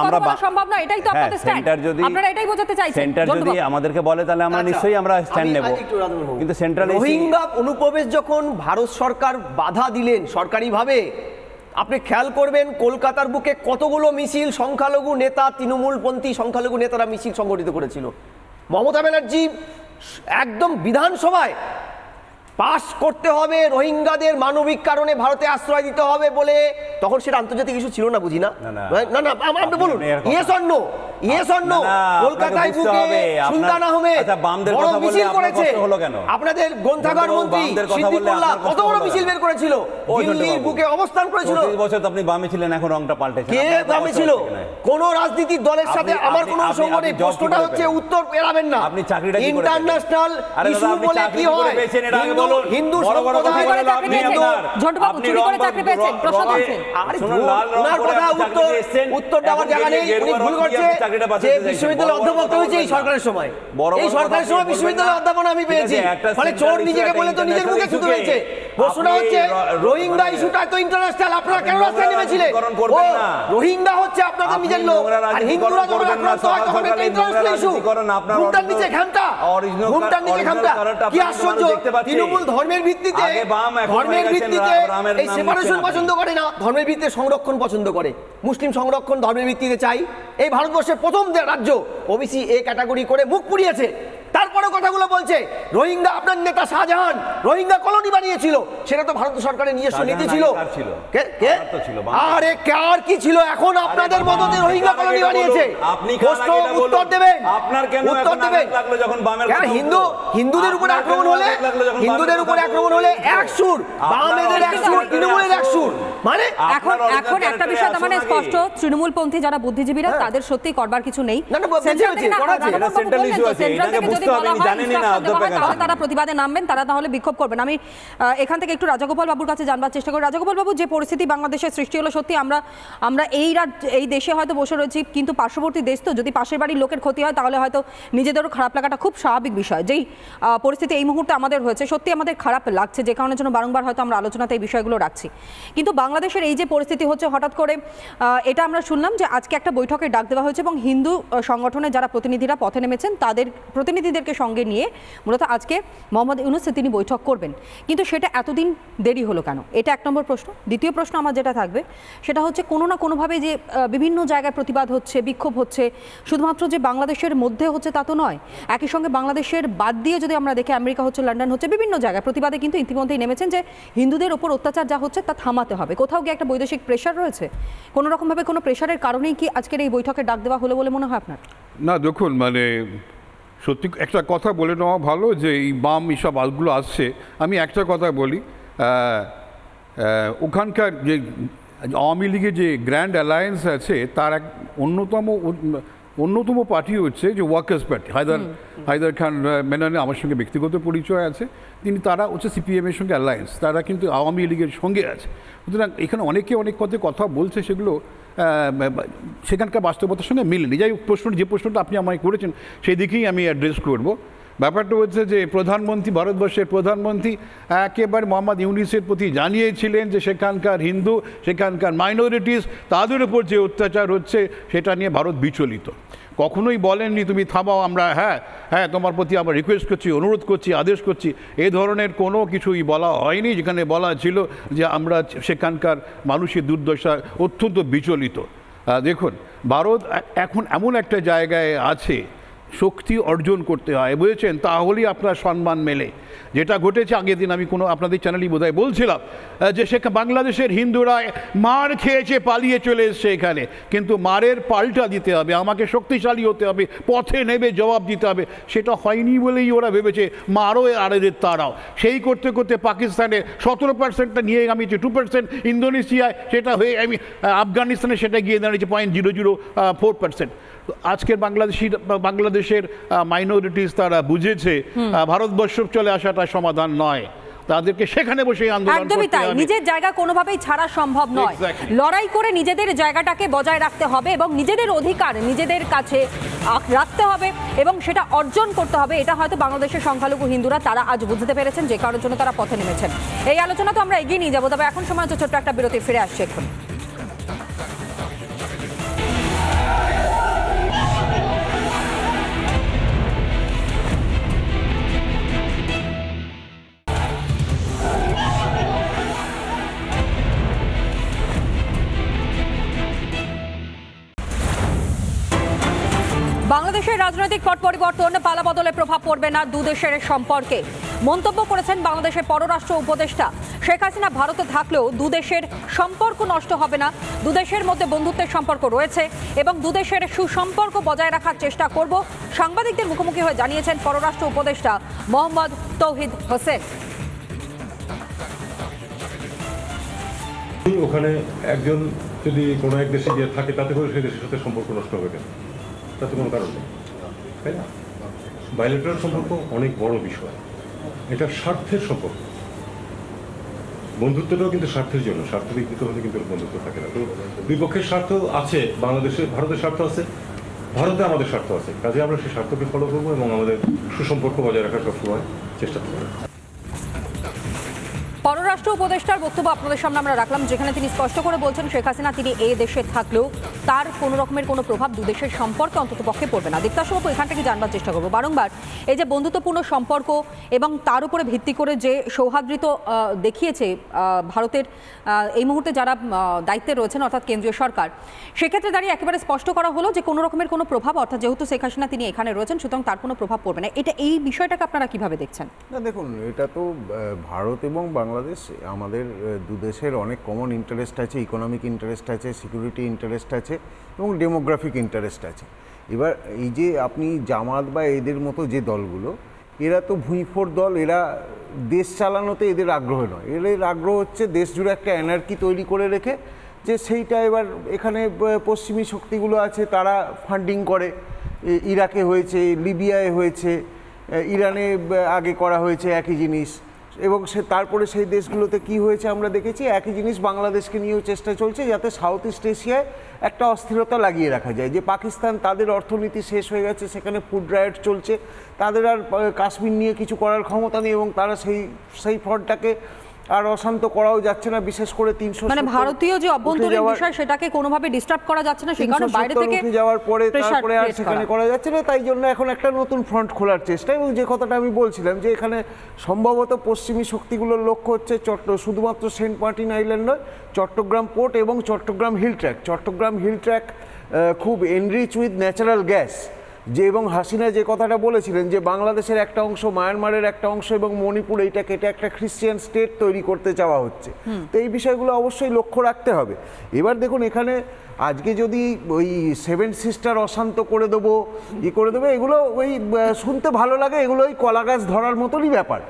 আমরা সম্ভব না, এটাই তো আপনাদের স্ট্যান্ড। আপনারা এটাই বোঝাতে চাইছেন। সেন্টার যদি আমাদেরকে বলে তাহলে আমরা নিশ্চয়ই আমরা স্ট্যান্ড নেব। কিন্তু সেন্ট্রাল রোহিঙ্গা অনুপ্রবেশ যখন ভারত সরকার বাধা দিলেন সরকারিভাবে, আপনি খেয়াল করবেন কলকাতার বুকে কতগুলো মিছিল সংখ্যালঘু নেতা, তৃণমূলপন্থী সংখ্যালঘু নেতারা মিছিল সংগঠিত করেছিল। মমতা ব্যানার্জি একদম বিধানসভায় পাস করতে হবে, রোহিঙ্গাদের মানবিক কারণে ভারতে আশ্রয় দিতে হবে বলে, তখন সেটা আন্তর্জাতিক ইস্যু ছিল না, বুঝি না? না, আপনি বলুন ইয়েস অর নো। কলকাতায় বুকে সুলতান আহমেদ বড় মিছিল করেছে, আপনাদের গ্রন্থাগার মন্ত্রী সিদ্দিকুল্লাহ কত বড় মিছিল বের করেছিল, দিল্লির বুকে অবস্থান করেছিল। 30 বছর তো আপনি বামে ছিলেন, এখন রংটা পাল্টেছেন। কে বামে ছিল? কোন রাজনীতির দলের সাথে আমার কোনো সঙ্গ নেই। প্রশ্নটা হচ্ছে উত্তর এড়াবেন না। আপনি চাকরিটা কি করে ইন্টারন্যাশনাল ইস্যু বলে কি হয়? হিন্দু সম্প্রদায় ঝন্টুবাবু চুরি করে চাকরি পেয়েছেন, প্রশ্ন তুলছেন। ওনার কথা উত্তর দেওয়ার জায়গা নেই। উনি ভুল করছে যে বিশ্ববিদ্যালয়ে অধ্যাপক হয়েছে এই সরকারের সময়। এই সরকারের সময় বিশ্ববিদ্যালয়ে অধ্যাপন আমি পেয়েছি। ফলে চোর নিজেকে বলে তো নিজের মুখে থুতু হয়েছে। প্রশ্নটা হচ্ছে রোহিঙ্গা ইস্যুটা তো ইন্টারন্যাশনাল, আপনারা কেন রাস্তায় নেমেছিলেন? রোহিঙ্গা হচ্ছে আপনাদের নিজের লোক, আর হিন্দুরা যখন আক্রান্ত হয় তখন এটা ইন্টারন্যাশনাল ইস্যু। ঘুমটার নিচে ঘামটা, ঘুমটার নিচে ঘামটা, কি আশ্চর্য! তৃণমূল ধর্মের ভিত্তিতে এই সেপারেশন পছন্দ করে না, ধর্মের ভিত্তিতে সংরক্ষণ পছন্দ করে। মুসলিম সংরক্ষণ ধর্মের ভিত্তিতে চাই। এই ভারতবর্ষের প্রথম রাজ্য ওবিসি এ ক্যাটাগরি করে মুখ পুড়িয়েছে, তারপরে কথাগুলো বলছে রোহিঙ্গা আপনার নেতা শাহজাহান রোহিঙ্গা কলোনি বানিয়েছিল, সেটা তো ভারত সরকারের নিজস্ব নীতি ছিল। আরে কার কি ছিল? এখন আপনাদের মদতে রোহিঙ্গা কলোনি বানিয়েছে। উত্তর দেবেন, উত্তর দেবেন। হিন্দুদের উপরে আক্রমণ হলে, হিন্দুদের উপরে আক্রমণ হলে এক সুর, বামেদের এক সুর, তৃণমূলের এক সুর। মানে এখন একটা বিষয় মানে স্পষ্ট, তৃণমূলপন্থী যারা বুদ্ধিজীবীরা তাদের সত্যি করবার কিছু নেই। তারা প্রতিবাদে নামবেন, তারা তাহলে বিক্ষোভ করবেন। আমি এখান থেকে একটু রাজাগোপাল বাবুর কাছে জানবার চেষ্টা করি। রাজাগোপাল বাবু, যে পরিস্থিতি বাংলাদেশের সৃষ্টি হলো, সত্যি আমরা এই দেশে হয়তো বসে রয়েছি, কিন্তু পার্শ্ববর্তী দেশ তো, যদি পাশের বাড়ির লোকের ক্ষতি হয় তাহলে হয়তো নিজেদেরও খারাপ লাগাটা খুব স্বাভাবিক বিষয়। যেই পরিস্থিতি এই মুহূর্তে আমাদের হয়েছে, সত্যি আমাদের খারাপ লাগছে, যে কারণের জন্য বারংবার হয়তো আমরা আলোচনাতে এই বিষয়গুলো রাখছি। কিন্তু বাংলাদেশের এই যে পরিস্থিতি হচ্ছে হঠাৎ করে, এটা আমরা শুনলাম যে আজকে একটা বৈঠকের ডাক দেওয়া হয়েছে এবং হিন্দু সংগঠনের যারা প্রতিনিধিরা পথে নেমেছেন তাদের প্রতিনিধিদেরকে সঙ্গে নিয়ে মূলত আজকে মোহাম্মদ ইউনূস তিনি বৈঠক করবেন। কিন্তু সেটা এতদিন দেরি হলো কেন? এটা এক নম্বর প্রশ্ন। দ্বিতীয় প্রশ্ন আমার যেটা থাকবে সেটা হচ্ছে, কোনো না কোনোভাবে যে বিভিন্ন জায়গায় প্রতিবাদ হচ্ছে, বিক্ষোভ হচ্ছে, শুধুমাত্র যে বাংলাদেশের মধ্যে হচ্ছে তা তো নয়, একই সঙ্গে বাংলাদেশের বাদ দিয়ে যদি আমরা দেখি, আমেরিকা হচ্ছে, লন্ডন হচ্ছে, বিভিন্ন জায়গায় প্রতিবাদে কিন্তু ইতিমধ্যেই নেমেছেন যে হিন্দুদের ওপর অত্যাচার যা হচ্ছে তা থামাতে হবে। কোথাও গিয়ে একটা বৈদেশিক প্রেশার রয়েছে, কোনো রকমভাবে কোনো প্রেশারের কারণেই কি আজকের এই বৈঠকের ডাক দেওয়া হলো বলে মনে হয় আপনার? না, দেখুন, মানে সত্যি একটা কথা বলে নেওয়া ভালো যে এই বাম এইসব আলগুলো আসছে। আমি একটা কথা বলি, ওখানকার যে আওয়ামী লীগের যে গ্র্যান্ড অ্যালায়েন্স আছে তার এক অন্যতম পার্টি হচ্ছে যে ওয়ার্কার্স পার্টি। হায়দার খান মেননে আমার সঙ্গে ব্যক্তিগত পরিচয় আছে, তারা হচ্ছে সিপিএমের সঙ্গে অ্যালায়েন্স, তারা কিন্তু আওয়ামী লীগের সঙ্গে আছে। সুতরাং এখানে অনেকে অনেক কথা বলছে, সেগুলো সেখানকার বাস্তবতার সঙ্গে মিলেনি। যাই যে প্রশ্নটা আপনি আমায় করেছেন সেই দিকেই আমি অ্যাড্রেস করব। ব্যাপারটা হচ্ছে যে ভারতবর্ষের প্রধানমন্ত্রী একেবারে মোহাম্মদ ইউনূসের প্রতি জানিয়েছিলেন যে সেখানকার হিন্দু, সেখানকার মাইনরিটিস, তাদের উপর যে অত্যাচার হচ্ছে সেটা নিয়ে ভারত বিচলিত। কখনোই বলেননি তুমি থামাও, আমরা হ্যাঁ তোমার প্রতি আমরা রিকোয়েস্ট করছি, অনুরোধ করছি, আদেশ করছি, এই ধরনের কোনো কিছুই বলা হয়নি। যেখানে বলা ছিল যে আমরা সেখানকার মানুষের দুর্দশা অত্যন্ত বিচলিত। দেখুন, ভারত এখন এমন একটা জায়গায় আছে, শক্তি অর্জন করতে হয়, বুঝেছেন, তাহলেই আপনার সম্মান মেলে। যেটা ঘটেছে আগের দিন আমি কোনো আপনাদের চ্যানেলই বোধহয় বলছিলাম যে সেখানে বাংলাদেশের হিন্দুরা মার খেয়েছে, পালিয়ে চলে এসছে এখানে, কিন্তু মারের পাল্টা দিতে হবে, আমাকে শক্তিশালী হতে হবে, পথে নেবে জবাব দিতে হবে। সেটা হয়নি বলেই ওরা ভেবেছে মারও আর এদের তারাও। সেই করতে করতে পাকিস্তানে 17%টা নিয়ে আমি 2%, ইন্দোনেশিয়ায় সেটা হয়ে আমি আফগানিস্তানে সেটা গিয়ে দাঁড়িয়েছে 0.004%। আজকের বাংলাদেশের মাইনরিটিস তারা বুঝেছে ভারতবর্ষ চলে আসাটা সমাধান নয়, তাদেরকে সেখানে বসে আন্দোলন একদমই তাই, নিজের জায়গা কোনোভাবেই ছাড়া সম্ভব নয়। লড়াই করে নিজেদের জায়গাটাকে বজায় রাখতে হবে এবং নিজেদের অধিকার নিজেদের কাছে রাখতে হবে এবং সেটা অর্জন করতে হবে। এটা হয়তো বাংলাদেশের সংখ্যালঘু হিন্দুরা তারা আজ বুঝতে পেরেছেন, যে কারোর জন্য তারা পথে নেমেছেন। এই আলোচনা তো আমরা এগিয়ে নিয়ে যাবো, তবে এখন সময় হচ্ছে ছোট্ট একটা বিরতি, ফিরে আসছে এখন। বাংলাদেশের রাজনৈতিক পট পরিবর্তন, পালাবদলে প্রভাব পড়বে না দুদেশের সম্পর্কে, মন্তব্য করেছেন বাংলাদেশের পররাষ্ট্র উপদেষ্টা। শেখ হাসিনা ভারতে থাকলেও দুদেশের সম্পর্ক নষ্ট হবে না, দুদেশের মধ্যে বন্ধুত্বের সম্পর্ক রয়েছে এবং দুদেশের সুসম্পর্ক বজায় রাখার চেষ্টা করব, সাংবাদিকদের মুখোমুখি হয়ে জানিয়েছেন পররাষ্ট্র উপদেষ্টা মোহাম্মদ তৌহিদ হোসেন। ওখানে একজন যদি কোনো এক দেশে গিয়ে থাকে তাতে করে সেই দেশের সাথে সম্পর্ক নষ্ট হবে কেন? তাতে কোনো কারণ নেই, তাই না? বাইলেটারাল সম্পর্ক অনেক বড় বিষয়, এটা স্বার্থের সম্পর্ক। বন্ধুত্বটাও কিন্তু স্বার্থের জন্য, স্বার্থ বিকৃত হলে কিন্তু বন্ধুত্ব থাকে না। তো দুই পক্ষের স্বার্থ আছে, বাংলাদেশে ভারতের স্বার্থ আছে, ভারতে আমাদের স্বার্থ আছে, কাজে আমরা সেই স্বার্থকে ফলো করবো এবং আমাদের সুসম্পর্ক বজায় রাখার সবসময় চেষ্টা করবো। পররাষ্ট্র উপদেষ্টার বক্তব্য আপনাদের সামনে আমরা রাখলাম, যেখানে তিনি স্পষ্ট করে বলছেন শেখ হাসিনা তিনি এই দেশে থাকলেও তার কোনো রকমের কোনো প্রভাব দুদেশের সম্পর্কে অন্তত পক্ষে পড়বে না। দীপ্তাসবাবু, এখান থেকে জানবার চেষ্টা করবো, বারংবার এই যে বন্ধুত্বপূর্ণ সম্পর্ক এবং তার উপরে ভিত্তি করে যে সৌহার্দ্যতা দেখিয়েছে ভারতের এই মুহূর্তে যারা দায়িত্বে রয়েছেন অর্থাৎ কেন্দ্রীয় সরকার, সেক্ষেত্রে দাঁড়িয়ে একেবারে স্পষ্ট করা হলো যে কোনো রকমের কোনো প্রভাব, অর্থাৎ যেহেতু শেখ হাসিনা তিনি এখানে রয়েছেন সুতরাং তার কোনো প্রভাব পড়বে না। এই বিষয়টাকে আপনারা কিভাবে দেখছেন? না দেখুন, এটা তো ভারত এবং বাংলাদেশ আমাদের দু দেশের অনেক কমন ইন্টারেস্ট আছে, ইকোনমিক ইন্টারেস্ট আছে, সিকিউরিটি ইন্টারেস্ট আছে এবং ডেমোগ্রাফিক ইন্টারেস্ট আছে। এবার এই যে আপনি জামাত বা এদের মতো যে দলগুলো, এরা তো ভুঁইফোড় দল, এরা দেশ চালানোতে এদের আগ্রহ নয়, এদের আগ্রহ হচ্ছে দেশ জুড়ে একটা অ্যানার্কি তৈরি করে রেখে যে সেইটা এবার এখানে পশ্চিমী শক্তিগুলো আছে তারা ফান্ডিং করে। ইরাকে হয়েছে, লিবিয়ায় হয়েছে, ইরানে আগে করা হয়েছে একই জিনিস, এবং তারপরে সেই দেশগুলোতে কি হয়েছে আমরা দেখেছি। একই জিনিস বাংলাদেশকে নিয়েও চেষ্টা চলছে যাতে সাউথ ইস্ট এশিয়ায় একটা অস্থিরতা লাগিয়ে রাখা যায়, যে পাকিস্তান তাদের অর্থনীতি শেষ হয়ে গেছে, সেখানে ফুড রাইট চলছে, তাদের আর কাশ্মীর নিয়ে কিছু করার ক্ষমতা নেই এবং তারা সেই ফ্রন্টটাকে আর অশান্ত করাও যাচ্ছে না, বিশেষ করে 300 মানে ভারতীয় যে অভ্যন্তরীণ বিষয় সেটাকে কোনোভাবে ডিস্টার্ব করা যাচ্ছে না, সেই কারণে বাইরে থেকে যাওয়ার পরে তারপরে আর সেখানে করা যাচ্ছে না, তাই জন্য এখন একটা নতুন ফ্রন্ট খোলার চেষ্টা। এবং যে কথাটা আমি বলছিলাম যে এখানে সম্ভবত পশ্চিমী শক্তিগুলোর লক্ষ্য হচ্ছে শুধুমাত্র সেন্ট মার্টিন আইল্যান্ড নয়, চট্টগ্রাম পোর্ট এবং Chattogram hill track. Chattogram hill track খুব এনরিচ উইথ ন্যাচারাল গ্যাস, যে এবং হাসিনা যে কথাটা বলেছিলেন যে বাংলাদেশের একটা অংশ, মায়ানমারের একটা অংশ এবং মণিপুর, এইটা কেটে একটা খ্রিস্টিয়ান স্টেট তৈরি করতে চাওয়া হচ্ছে। তো এই বিষয়গুলো অবশ্যই লক্ষ্য রাখতে হবে। এবার দেখুন, এখানে আজকে যদি ওই 7 সিস্টার অশান্ত করে দেবো, করে দেবো, এগুলো ওই শুনতে ভালো লাগে, এগুলো ওই কলা গাছ ধরার মতনই ব্যাপার।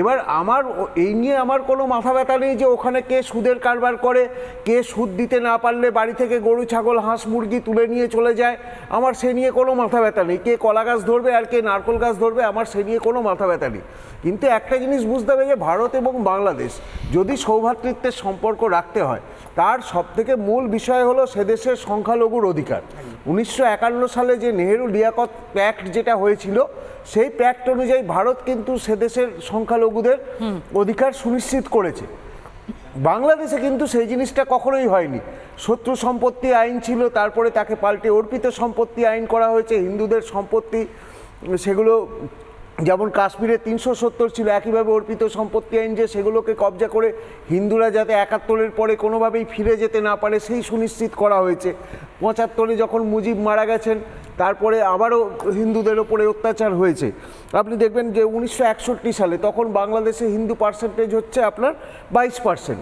এবার আমার এই নিয়ে আমার কোনো মাথা ব্যথা নেই যে ওখানে কে সুদের কারবার করে, কে সুদ দিতে না পারলে বাড়ি থেকে গরু ছাগল হাঁস মুরগি তুলে নিয়ে চলে যায়, আমার সে নিয়ে কোনো মাথা ব্যথা নেই। কে কলা গাছ ধরবে আর কে নারকেল গাছ ধরবে, আমার সে নিয়ে কোনো মাথা ব্যথা নেই। কিন্তু একটা জিনিস বুঝতে হবে যে ভারত এবং বাংলাদেশ যদি সৌভ্রাতৃত্বের সম্পর্ক রাখতে হয়, তার সবথেকে মূল বিষয় হলো সে দেশের সংখ্যালঘুর অধিকার। 1951 সালে যে নেহেরু লিয়াকত প্যাক্ট যেটা হয়েছিল, সেই প্যাক্ট অনুযায়ী ভারত কিন্তু সে দেশের সংখ্যালঘুদের অধিকার সুনিশ্চিত করেছে। বাংলাদেশে কিন্তু সেই জিনিসটা কখনোই হয়নি। শত্রু সম্পত্তি আইন ছিল, তারপরে তাকে পাল্টে অর্পিত সম্পত্তি আইন করা হয়েছে, হিন্দুদের সম্পত্তি সেগুলো যেমন কাশ্মীরে 370 ছিল, একইভাবে অর্পিত সম্পত্তি আইন যে সেগুলোকে কবজা করে হিন্দুরা যাতে 71-এর পরে কোনোভাবেই ফিরে যেতে না পারে সেই সুনিশ্চিত করা হয়েছে। 75-এ যখন মুজিব মারা গেছেন তারপরে আবারও হিন্দুদের ওপরে অত্যাচার হয়েছে। আপনি দেখবেন যে 1961 সালে তখন বাংলাদেশে হিন্দু পার্সেন্টেজ হচ্ছে আপনার 22%।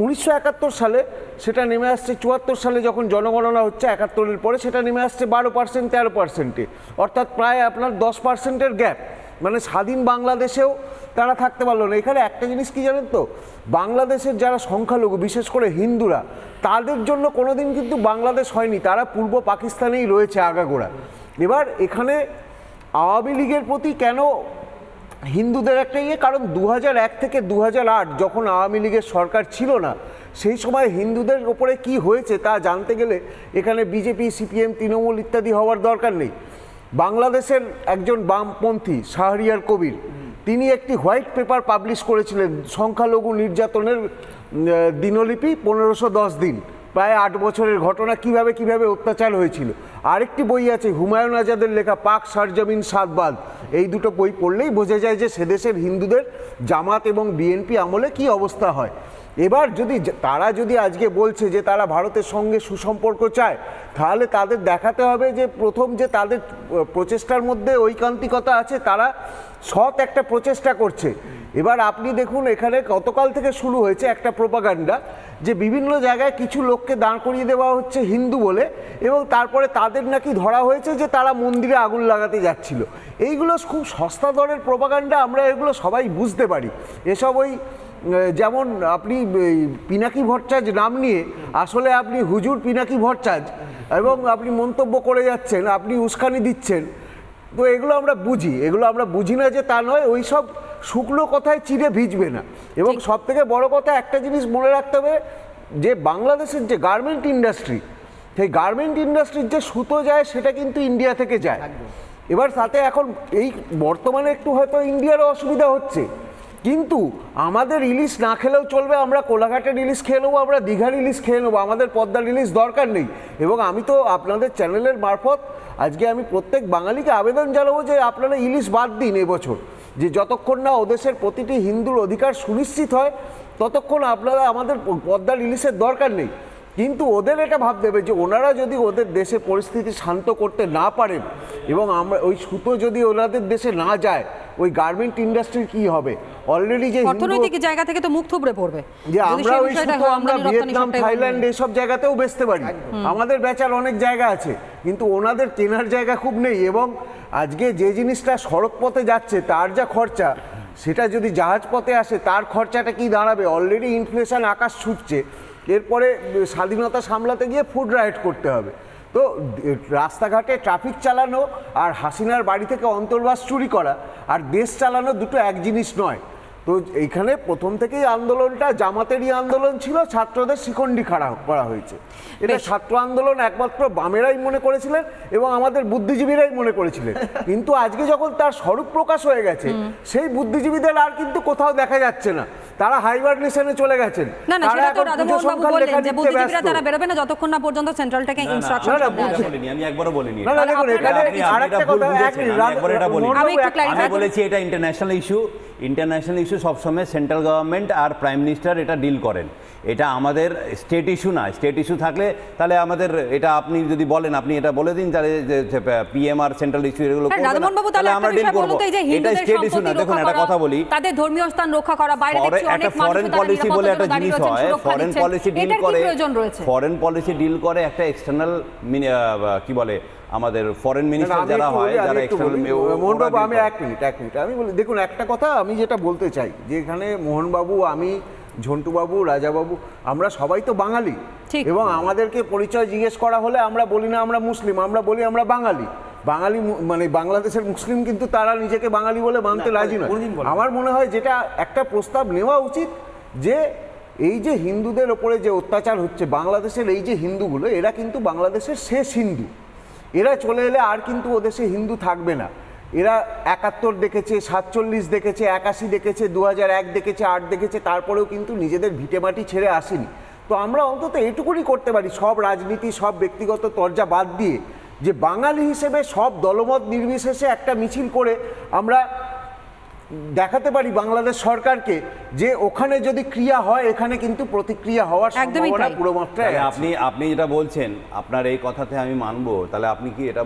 1971 সালে সেটা নেমে আসছে, 74 সালে যখন জনগণনা হচ্ছে 71-এর পরে সেটা নেমে আসছে 12%, 13%, অর্থাৎ প্রায় আপনার 10%-এর গ্যাপ। মানে স্বাধীন বাংলাদেশেও তারা থাকতে পারলো না। এখানে একটা জিনিস কি জানেন তো, বাংলাদেশের যারা সংখ্যালঘু বিশেষ করে হিন্দুরা, তাদের জন্য কোনোদিন কিন্তু বাংলাদেশ হয়নি, তারা পূর্ব পাকিস্তানেই রয়েছে আগাগোড়া। এবার এখানে আওয়ামী লীগের প্রতি কেন হিন্দুদের একটা কারণ 2001 থেকে 2008 যখন আওয়ামী লীগের সরকার ছিল না, সেই সময় হিন্দুদের ওপরে কি হয়েছে তা জানতে গেলে এখানে বিজেপি, সিপিএম, তৃণমূল ইত্যাদি হওয়ার দরকার নেই। বাংলাদেশের একজন বামপন্থী শাহরিয়ার কবির, তিনি একটি হোয়াইট পেপার পাবলিশ করেছিলেন সংখ্যালঘু নির্যাতনের দিনলিপি 1510 দিন, প্রায় 8 বছরের ঘটনা, কিভাবে অত্যাচার হয়েছিল। আরেকটি বই আছে হুমায়ুন আজাদের লেখা পাক সরজমিন সাতবাদ, এই দুটো বই পড়লেই বোঝা যায় যে সেদেশের হিন্দুদের জামাত এবং বিএনপি আমলে কি অবস্থা হয়। এবার তারা যদি আজকে বলছে যে তারা ভারতের সঙ্গে সুসম্পর্ক চায়, তাহলে তাদের দেখাতে হবে যে প্রথম যে তাদের প্রচেষ্টার মধ্যে ঐকান্তিকতা আছে, তারা সৎ একটা প্রচেষ্টা করছে। এবার আপনি দেখুন এখানে গতকাল থেকে শুরু হয়েছে একটা প্রোপাগান্ডা যে বিভিন্ন জায়গায় কিছু লোককে দাঁড় করিয়ে দেওয়া হচ্ছে হিন্দু বলে, এবং তারপরে তাদের নাকি ধরা হয়েছে যে তারা মন্দিরে আগুন লাগাতে যাচ্ছিল। এইগুলো খুব সস্তা দরের প্রোপাগান্ডা, আমরা এগুলো সবাই বুঝতে পারি। এসব ওই যেমন আপনি পিনাকি ভট্টাচার্য নাম নিয়ে আসলে আপনি হুজুর পিনাকি ভট্টাচার্য এবং আপনি মন্তব্য করে যাচ্ছেন, আপনি উস্কানি দিচ্ছেন, তো এগুলো আমরা বুঝি না যে তা নয়, ওই সব শুকনো কথায় চিড়ে ভিজবে না। এবং সব থেকে বড় কথা একটা জিনিস মনে রাখতে হবে যে বাংলাদেশের যে গার্মেন্ট ইন্ডাস্ট্রি, সেই গার্মেন্ট ইন্ডাস্ট্রির যে সুতো যায় সেটা কিন্তু ইন্ডিয়া থেকে যায়। এবার তাতে এখন এই বর্তমানে একটু হয়তো ইন্ডিয়ারও অসুবিধা হচ্ছে, কিন্তু আমাদের ইলিশ না খেলেও চলবে, আমরা কোলাঘাটের ইলিশ খেয়ে নেবো, আমরা দীঘার ইলিশ খেয়ে নেবো, আমাদের পদ্মার ইলিশ দরকার নেই। এবং আমি তো আপনাদের চ্যানেলের মারফত আজকে আমি প্রত্যেক বাঙালিকে আবেদন জানাবো যে আপনারা ইলিশ বাদ দিন এবছর, যে যতক্ষণ না ওদেশের প্রতিটি হিন্দুর অধিকার সুনিশ্চিত হয় ততক্ষণ আপনারা আমাদের পদ্মার ইলিশের দরকার নেই। কিন্তু ওদের এটা ভাবতে হবে যে ওনারা যদি ওদের দেশে পরিস্থিতি শান্ত করতে না পারেন এবং আমরা ওই সুতো যদি ওনাদের দেশে না যায়, ওই গার্মেন্ট ইন্ডাস্ট্রির কি হবে? অলরেডি যে অর্থনৈতিক জায়গা থেকে তো মুখ থুবড়ে পড়বে, যে আমরা ওই সুতো আমরা ভিয়েতনাম, থাইল্যান্ড এসব জায়গাতেও বেচতে পারি, আমাদের বেচার অনেক জায়গা আছে, কিন্তু ওনাদের কেনার জায়গা খুব নেই। এবং আজকে যে জিনিসটা সড়ক পথে যাচ্ছে তার যা খরচা, সেটা যদি জাহাজ পথে আসে তার খরচাটা কি দাঁড়াবে? অলরেডি ইনফ্লেশন আকাশ ছুটছে, এরপরে স্বাধীনতা সামলাতে গিয়ে ফুড রাইট করতে হবে। তো রাস্তাঘাটে ট্রাফিক চালানো আর হাসিনার বাড়ি থেকে অন্তর্বাস চুরি করা আর দেশ চালানো দুটো এক জিনিস নয়। তো এইখানে প্রথম থেকেই আন্দোলনটা জামাতেরই আন্দোলন ছিল, ছাত্রদের শিখণ্ডি খাড়া করা হয়েছে। এটা ছাত্র আন্দোলন একমাত্র বামেরাই মনে করেছিলেন এবং আমাদের বুদ্ধিজীবীরাই মনে করেছিলেন, কিন্তু আজকে যখন তার স্বরূপ প্রকাশ হয়ে গেছে, সেই বুদ্ধিজীবীদের আর কিন্তু কোথাও দেখা যাচ্ছে না, তারা হাইবারনেশনে চলে গেছেন। তারা এখন পুজো সংখ্যা লেখা দিতে ব্যস্ত। তারা বেরোবে না যতক্ষণ না পর্যন্ত সেন্ট্রাল থেকে ইনস্ট্রাকশন আসে। আমি একবারও বলিনি। না দেখুন এখানে আরেকটা কথা আমি বলেছি এটা ইন্টারন্যাশনাল ইস্যু। ইন্টারন্যাশনাল ইস্যু সবসময় সেন্ট্রাল গভর্নমেন্ট আর প্রাইম মিনিস্টার এটা ডিল করেন, এটা আমাদের স্টেট ইস্যু না। স্টেট ইস্যু থাকলে তাহলে আমাদের এটা আপনি যদি বলেন, আপনি এটা বলে দিন তাহলে যে পিএম আর সেন্ট্রাল ইস্যু এগুলো তাহলে আমরা ডিল করব। এটা স্টেট ইস্যু না। দেখুন একটা কথা বলি, তাদের ধর্মীয় স্থান রক্ষা করা, বাইরে দেখছি অনেক মানুষ ফরেন পলিসি বলে একটা জিনিস হয়, ফরেন পলিসি ডিল করে, ফরেন পলিসি ডিল করে একটা এক্সটার্নাল কি বলে আমাদের ফরেন মিনিস্টার যারা হয়, যারা এক্সটার্নাল। মোহনবাবু আমি এক মিনিট আমি বলি, দেখুন একটা কথা আমি যেটা বলতে চাই যে এখানে মোহনবাবু, আমি, ঝন্টুবাবু, রাজাবাবু, আমরা সবাই তো বাঙালি, এবং আমাদেরকে পরিচয় জিজ্ঞেস করা হলে আমরা বলি না আমরা মুসলিম, আমরা বলি আমরা বাঙালি। বাঙালি মানে বাংলাদেশের মুসলিম কিন্তু তারা নিজেকে বাঙালি বলে মানতে রাজি নয়। আমার মনে হয় যেটা একটা প্রস্তাব নেওয়া উচিত যে এই যে হিন্দুদের ওপরে যে অত্যাচার হচ্ছে, বাংলাদেশের এই যে হিন্দুগুলো, এরা কিন্তু বাংলাদেশের শেষ হিন্দু, এরা চলে এলে আর কিন্তু ওদেশে হিন্দু থাকবে না। এরা 71 দেখেছে, 47 দেখেছে, 81 দেখেছে, 2001 দেখেছে, 8 দেখেছে, তারপরেও কিন্তু নিজেদের ভিটেমাটি ছেড়ে আসেনি। তো আমরা অন্তত এটুকুনি করতে পারি, সব রাজনীতি, সব ব্যক্তিগত তরজা বাদ দিয়ে, যে বাঙালি হিসেবে সব দলমত নির্বিশেষে একটা মিছিল করে আমরা দেখাতে পারি বাংলাদেশ সরকারকে যে ওখানে যদি ক্রিয়া হয় এখানে কিন্তু প্রতিক্রিয়া হওয়ার সম্ভাবনা পুরো মাত্রায় আছে। আপনি যেটা বলছেন আপনার এই কথাতে আমি মানবো, তাহলে আপনি কি এটা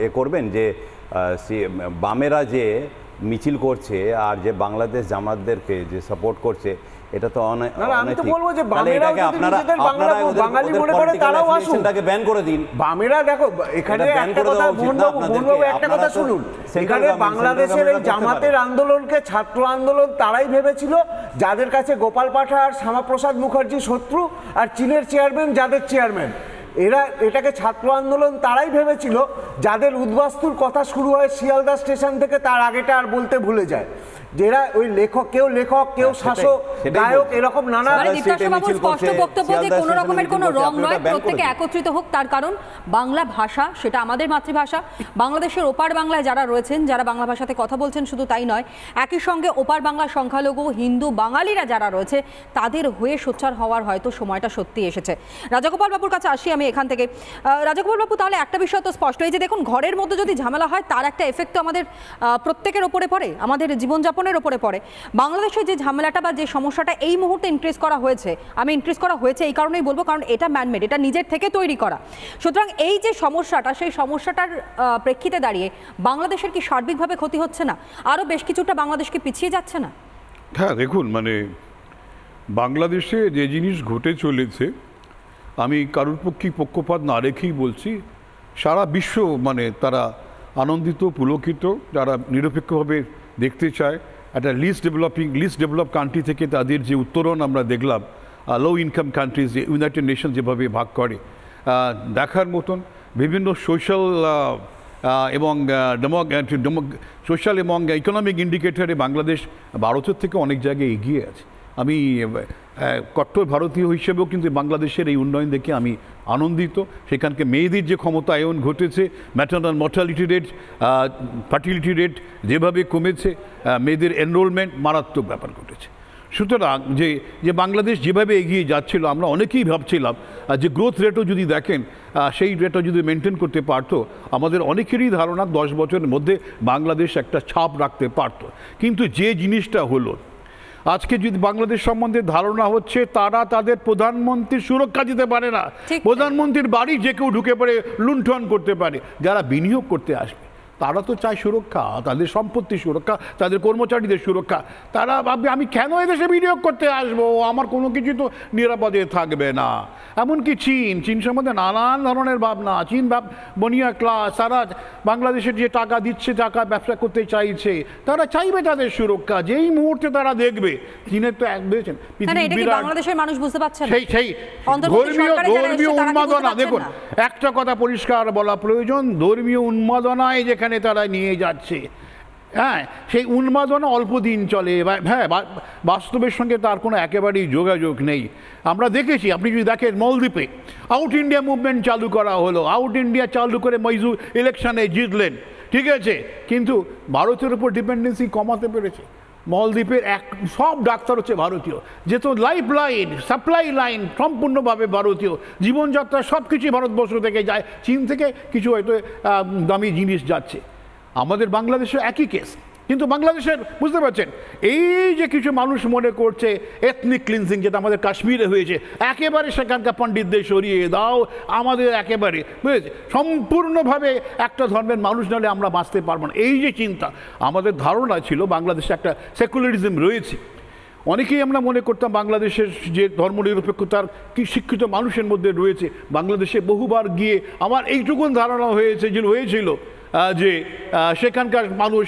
এ করবেন যে বামেরা যে মিছিল করছে আর যে বাংলাদেশ জামাতদেরকে যে সাপোর্ট করছে এটা তো আমি তো বলবো যে বামেরা বাঙালি মনে করে তারাও আসুন, ব্যান করে দিন। বামেরা দেখো এখানে একটা কথা বলবো, একটা কথা শুনুন, এখানে বাংলাদেশের এই জামাতের আন্দোলনকে ছাত্র আন্দোলন তারাই ভেবেছিল যাদের কাছে গোপাল পাঠা আর শ্যামাপ্রসাদ মুখার্জি শত্রু আর চীনের চেয়ারম্যান যাদের চেয়ারম্যান, এরা এটাকে ছাত্র আন্দোলন তারাই ভেবেছিল যাদের উদ্বাস্তুর কথা শুরু হয় শিয়ালদা স্টেশন থেকে, তার আগেটা আর বলতে ভুলে যায়, যেরা ওই লেখক কেউ শাসক গায়ক এরকম নানা। স্পষ্ট বক্তব্য যে কোনো রকমের কোনো রং নয়, প্রত্যেকে একত্রিত হোক, তার কারণ বাংলা ভাষা সেটা আমাদের মাতৃভাষা। বাংলাদেশের ওপার বাংলায় যারা রয়েছেন, যারা বাংলা ভাষাতে কথা বলছেন, শুধু তাই নয়, একই সঙ্গে ওপার বাংলা সংখ্যালঘু হিন্দু বাঙালিরা যারা রয়েছে তাদের হয়ে সোচ্চার হওয়ার হয়তো সময়টা সত্যি এসেছে। রাজাগোপাল বাবুর কাছে আসি আমি এখান থেকে। রাজাগোপাল বাবু, তাহলে একটা বিষয় তো স্পষ্ট, এই যে দেখুন ঘরের মধ্যে যদি ঝামেলা হয় তার একটা এফেক্ট তো আমাদের প্রত্যেকের ওপরে পড়ে, আমাদের জীবনযাপন ওপরে পড়ে। বাংলাদেশে যে ঝামেলাটা বা যে সমস্যাটা এই মুহূর্তে ইনক্রিজ করা হয়েছে, আমি ইনক্রিজ করা হয়েছে এই কারণেই বলবো কারণ এটা ম্যানমেড, এটা নিজের থেকে তৈরি করা। সুতরাং এই যে সমস্যাটা, সেই সমস্যাটার প্রেক্ষিতে দাঁড়িয়ে বাংলাদেশের কি সার্বিকভাবে ক্ষতি হচ্ছে না? আরও বেশ কিছুটা বাংলাদেশকে পিছিয়ে যাচ্ছে না? হ্যাঁ, দেখুন মানে বাংলাদেশে যে জিনিস ঘটে চলেছে, আমি কারোর পক্ষপাত না রেখেই বলছি, সারা বিশ্ব মানে তারা আনন্দিত পুলকিত, যারা নিরপেক্ষভাবে দেখতে চায়। একটা লিস্ট ডেভেলপ কান্ট্রি থেকে তাদের যে উত্তরণ আমরা দেখলাম, লো ইনকাম কান্ট্রিজ যে ইউনাইটেড নেশন যেভাবে ভাগ করে, দেখার মতন। বিভিন্ন সোশ্যাল এবং সোশ্যাল এবং ইকোনমিক ইন্ডিকেটরে বাংলাদেশ ভারতের থেকে অনেক জায়গায় এগিয়ে আছে। আমি কট্টর ভারতীয় হিসেবেও কিন্তু বাংলাদেশের এই উন্নয়ন দেখে আমি আনন্দিত। সেখানকে মেয়েদের যে ক্ষমতায়ন ঘটেছে, maternal mortality rate, fertility rate যেভাবে কমেছে, মেয়েদের এনরোলমেন্ট মারাত্মক ব্যাপার ঘটেছে। সুতরাং যে বাংলাদেশ যেভাবে এগিয়ে যাচ্ছিল, আমরা অনেকেই ভাবছিলাম যে গ্রোথ রেটও যদি দেখেন সেই রেটও যদি মেনটেন করতে পারতো, আমাদের অনেকেরই ধারণা 10 বছরের মধ্যে বাংলাদেশ একটা ছাপ রাখতে পারতো। কিন্তু যে জিনিসটা হলো, আজকে যদি বাংলাদেশ সম্বন্ধে ধারণা হচ্ছে তারা তাদের প্রধানমন্ত্রীর সুরক্ষা দিতে পারে না, প্রধানমন্ত্রীর বাড়ি যে কেউ ঢুকে পড়ে লুণ্ঠন করতে পারে। যারা বিনিয়োগ করতে আসবে তারা তো চায় সুরক্ষা, তাদের সম্পত্তির সুরক্ষা, তাদের কর্মচারীদের সুরক্ষা। তারা ভাববে আমি কেন এদেশে বিনিয়োগ করতে আসবো, আমার কোনো কিছু তো নিরাপদে থাকবে না। এমনকি চীন সম্বন্ধে নানান ধরনের ভাবনা। চীন বনিয়া ক্লাস, তারা বাংলাদেশের যে টাকা দিচ্ছে, টাকা ব্যবসা করতে চাইছে, তারা চাইবে তাদের সুরক্ষা। যেই মুহূর্তে তারা দেখবে, চীনের তো এক দিয়েছেন বাংলাদেশের মানুষ বুঝতে পারছে সেই ধর্মীয় উন্মাদনা। দেখুন, একটা কথা পরিষ্কার বলা প্রয়োজন, ধর্মীয় উন্মাদনায় যেখানে তারা নিয়ে যাচ্ছে, হ্যাঁ, সেই উন্মাদনা অল্প দিন চলে। হ্যাঁ, বাস্তবের সঙ্গে তার কোনো একেবারেই যোগাযোগ নেই। আমরা দেখেছি, আপনি যদি দেখেন মলদ্বীপে আউট ইন্ডিয়া মুভমেন্ট চালু করা হলো, আউট ইন্ডিয়া চালু করে মইজু ইলেকশনে জিতলেন, ঠিক আছে, কিন্তু ভারতের উপর ডিপেন্ডেন্সি কমাতে পেরেছে। মলদ্বীপের সব ডাক্তার হচ্ছে ভারতীয়, যেহেতু লাইফ লাইন, সাপ্লাই লাইন সম্পূর্ণভাবে ভারতীয়, জীবনযাত্রা সব কিছুই ভারতবর্ষ থেকে যায়, চীন থেকে কিছু হয়তো দামি জিনিস যাচ্ছে। আমাদের বাংলাদেশে একই কেস, কিন্তু বাংলাদেশের বুঝতে পারছেন এই যে কিছু মানুষ মনে করছে এথনিক ক্লিনজিং যেটা আমাদের কাশ্মীরে হয়েছে, একেবারে সেখানকার পণ্ডিতদের সরিয়ে দাও, আমাদের একেবারে বুঝেছে সম্পূর্ণভাবে একটা ধর্মের মানুষ নাহলে আমরা বাঁচতে পারবো না। এই যে চিন্তা, আমাদের ধারণা ছিল বাংলাদেশে একটা সেকুলারিজম রয়েছে। অনেকেই আমরা মনে করতাম বাংলাদেশের যে ধর্মনিরপেক্ষতার কি শিক্ষিত মানুষের মধ্যে রয়েছে। বাংলাদেশে বহুবার গিয়ে আমার এইটুকুন ধারণা হয়েছিল যে সেখানকার মানুষ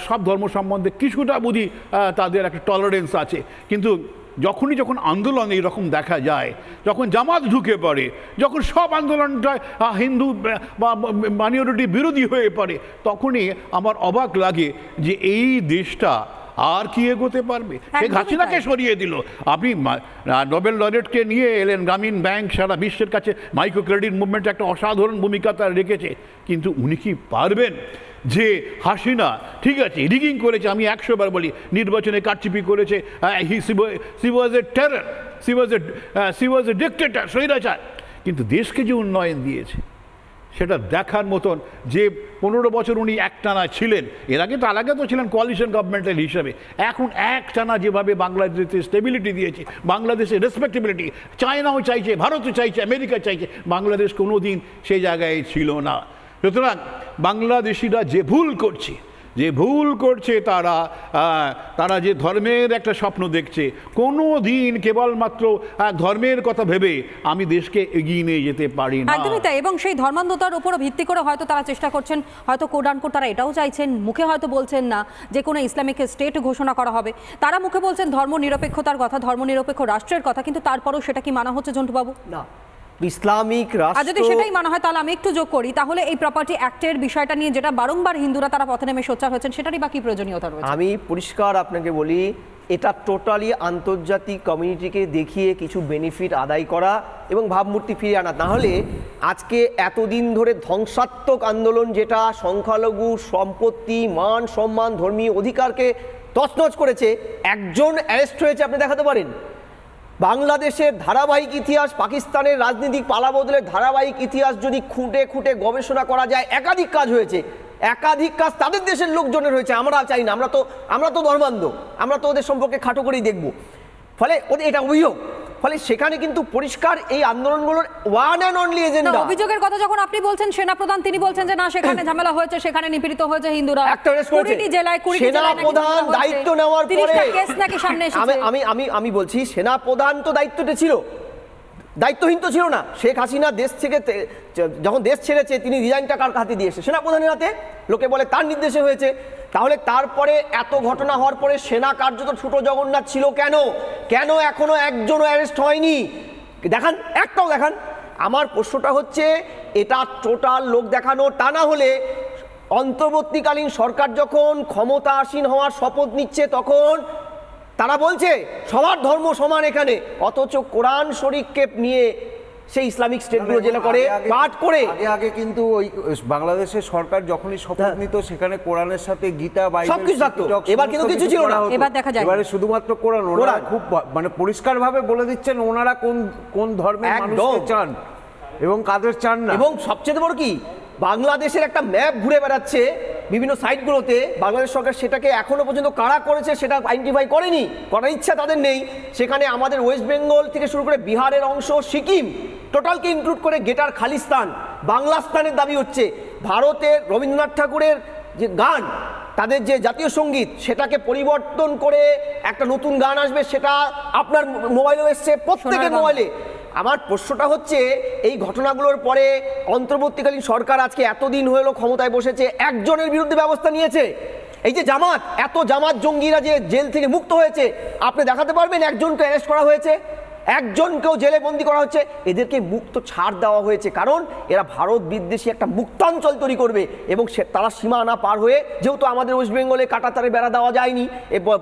সব ধর্ম সম্বন্ধে কিছুটা বুঝি তাদের একটা টলারেন্স আছে। কিন্তু যখন আন্দোলন এইরকম দেখা যায়, যখন জামাত ঢুকে পড়ে, যখন সব আন্দোলনটা হিন্দু বা মাইনরিটি বিরোধী হয়ে পড়ে, তখনই আমার অবাক লাগে যে এই দেশটা আর কি এগোতে পারবে। শেখ হাসিনাকে সরিয়ে দিল, আপনি নোবেল লরেটকে নিয়ে এলেন, গ্রামীণ ব্যাংক সারা বিশ্বের কাছে মাইক্রো ক্রেডিট মুভমেন্ট একটা অসাধারণ ভূমিকা তার রেখেছে, কিন্তু উনি কি পারবেন যে হাসিনা ঠিক আছে রিগিং করেছে, আমি 100 বার বলি, নির্বাচনে কারচুপি করেছে, সি ওয়াজ এ টেরর, সি ওয়াজ এ ডিক্টেটর, স্বৈরাচার, কিন্তু দেশকে যে উন্নয়ন দিয়েছে সেটা দেখার মতন যে 15 বছর উনি একটানা ছিলেন, এর আগে তো আলাদা তো ছিলেন কোয়ালিশন গভর্নমেন্টের হিসাবে, এখন একটানা যেভাবে বাংলাদেশে স্টেবিলিটি দিয়েছে, বাংলাদেশের রেসপেক্টেবিলিটি চায়নাও চাইছে, ভারতও চাইছে, আমেরিকা চাইছে, বাংলাদেশ কোনো দিন সেই জায়গায় ছিল না। সুতরাং বাংলাদেশিরা যে ভুল করছে তারা যে ধর্মের একটা স্বপ্ন দেখছে, কোনো দিন কেবলমাত্র ধর্মের কথা ভেবে আমি দেশকে এগিয়ে নিয়ে যেতে পারি না। একদমই তাই। এবং সেই ধর্মান্ধতার উপর ভিত্তি করে হয়তো তারা চেষ্টা করছেন, হয়তো কোডানকোড তারা এটাও চাইছেন, মুখে হয়তো বলছেন না যে কোনো ইসলামিক স্টেট ঘোষণা করা হবে, তারা মুখে বলছেন ধর্মনিরপেক্ষতার কথা, ধর্মনিরপেক্ষ রাষ্ট্রের কথা, কিন্তু তারপরও সেটা কি মানা হচ্ছে ঝন্টুবাবু? না, ইসলামিক রাষ্ট্র। আর যদি সেটাই মানা হয় তাহলে আমি একটু যোগ করি, তাহলে এই প্রপার্টি অ্যাক্টের বিষয়টা নিয়ে যেটা বারংবার হিন্দুরা তারা পথে নেমে সোচ্চার হয়েছেন, সেটারই বাকি প্রয়োজনীয়তা রয়েছে। আমি পরিষ্কার আপনাকে বলি, এটা টোটালি আন্তর্জাতিক কমিউনিটিকে দেখিয়ে কিছু বেনিফিট আদায় করা এবং ভাবমূর্তি ফিরিয়ে আনা। নাহলে আজকে এতদিন ধরে ধ্বংসাত্মক আন্দোলন, যেটা সংখ্যালঘু সম্পত্তি, মান সম্মান, ধর্মীয় অধিকারকে তছনছ করেছে, একজন অ্যারেস্ট হয়েছে আপনি দেখাতে পারেন? বাংলাদেশের ধারাবাহিক ইতিহাস, পাকিস্তানের রাজনৈতিক পালাবদলের ধারাবাহিক ইতিহাস যদি খুঁটে খুঁটে গবেষণা করা যায়, একাধিক কাজ হয়েছে, একাধিক কাজ তাদের দেশের লোকজনের হয়েছে। আমরা চাই না, আমরা তো ধর্মান্ধ, আমরা তো ওদের সম্পর্কে খাটো করেই দেখব। ফলে ওদের এটা অভিযোগ, ফলে সেখানে কিন্তু পরিষ্কার এই আন্দোলনগুলোর ওয়ান অ্যান্ড অনলি এজেন্ডা। অভিযোগের কথা যখন আপনি বলছেন, সেনাপ্রধান তিনি বলছেন যে না, সেখানে ঝামেলা হয়েছে, সেখানে নিপীড়িত হয়েছে হিন্দুরা। সেনাপ্রধান দায়িত্ব নেওয়ার পরে কেস নাকি সামনে এসেছে। আমি বলছি সেনাপ্রধান তো দায়িত্বটা ছিল, দায়িত্বহীন তো ছিল না। শেখ হাসিনা দেশ থেকে যখন দেশ ছেড়েছে, তিনি রিজাইনটা কার হাতে দিয়েছে? সেনাপ্রধানের হাতে। লোকে বলে তার নির্দেশে হয়েছে। তাহলে তারপরে এত ঘটনা হওয়ার পরে সেনা কার্যত ছোট জগন্নাথ ছিল কেন এখনো একজনও অ্যারেস্ট হয়নি? দেখান, একটাও দেখান। আমার প্রশ্নটা হচ্ছে এটা টোটাল লোক দেখানো। তা না হলে অন্তর্বর্তীকালীন সরকার যখন ক্ষমতা আসীন হওয়ার শপথ নিচ্ছে, তখন তারা বলছে সবার ধর্ম সমান এখানে, অথচ কোরআন শরীফকে নিয়ে সেই ইসলামিক স্টেটগুলো যেটা করে পাঠ করে আগে কিন্তু ওই বাংলাদেশের সরকার যখনই শপথ নিত, সেখানে কোরআনের সাথে গীতা, বাইবেল সবকিছু থাকতো। এবার কিন্তু কিছু ছিল না, এবার দেখা যায় এবারে শুধুমাত্র কোরআন। ওনারা খুব মানে পরিষ্কারভাবে বলে দিচ্ছেন ওনারা কোন ধর্মের মানুষকে চান এবং কাদের চান না। এবং সবচেয়ে বড় কি, বাংলাদেশের একটা ম্যাপ ঘুরে বেড়াচ্ছে বিভিন্ন সাইটগুলোতে, বাংলাদেশ সরকার সেটাকে এখনো পর্যন্ত কারা করেছে সেটা আইডেন্টিফাই করেনি, করার ইচ্ছা তাদের নেই। সেখানে আমাদের ওয়েস্ট বেঙ্গল থেকে শুরু করে বিহারের অংশ, সিকিম টোটালকে ইনক্লুড করে গেটার খালিস্তান, বাংলাস্তানের দাবি হচ্ছে। ভারতের রবীন্দ্রনাথ ঠাকুরের যে গান, তাদের যে জাতীয় সঙ্গীত, সেটাকে পরিবর্তন করে একটা নতুন গান আসবে, সেটা আপনার মোবাইলেও এসছে, প্রত্যেকের মোবাইলে। আমার প্রশ্নটা হচ্ছে, এই ঘটনাগুলোর পরে অন্তর্বর্তীকালীন সরকার আজকে এতদিন হলো ক্ষমতায় বসেছে, একজনের বিরুদ্ধে ব্যবস্থা নিয়েছে? এই যে জামাত, এত জামাত জঙ্গিরা যে জেল থেকে মুক্ত হয়েছে, আপনি দেখাতে পারবেন একজনকে অ্যারেস্ট করা হয়েছে, একজনকেও জেলে বন্দি করা হচ্ছে? এদেরকে মুক্ত ছাড় দেওয়া হয়েছে, কারণ এরা ভারত বিদ্বেষী একটা মুক্তাঞ্চল তৈরি করবে এবং তারা সীমানা পার হয়ে, যেহেতু আমাদের ওয়েস্ট বেঙ্গলে কাঁটাতারে বেড়া দেওয়া যায়নি,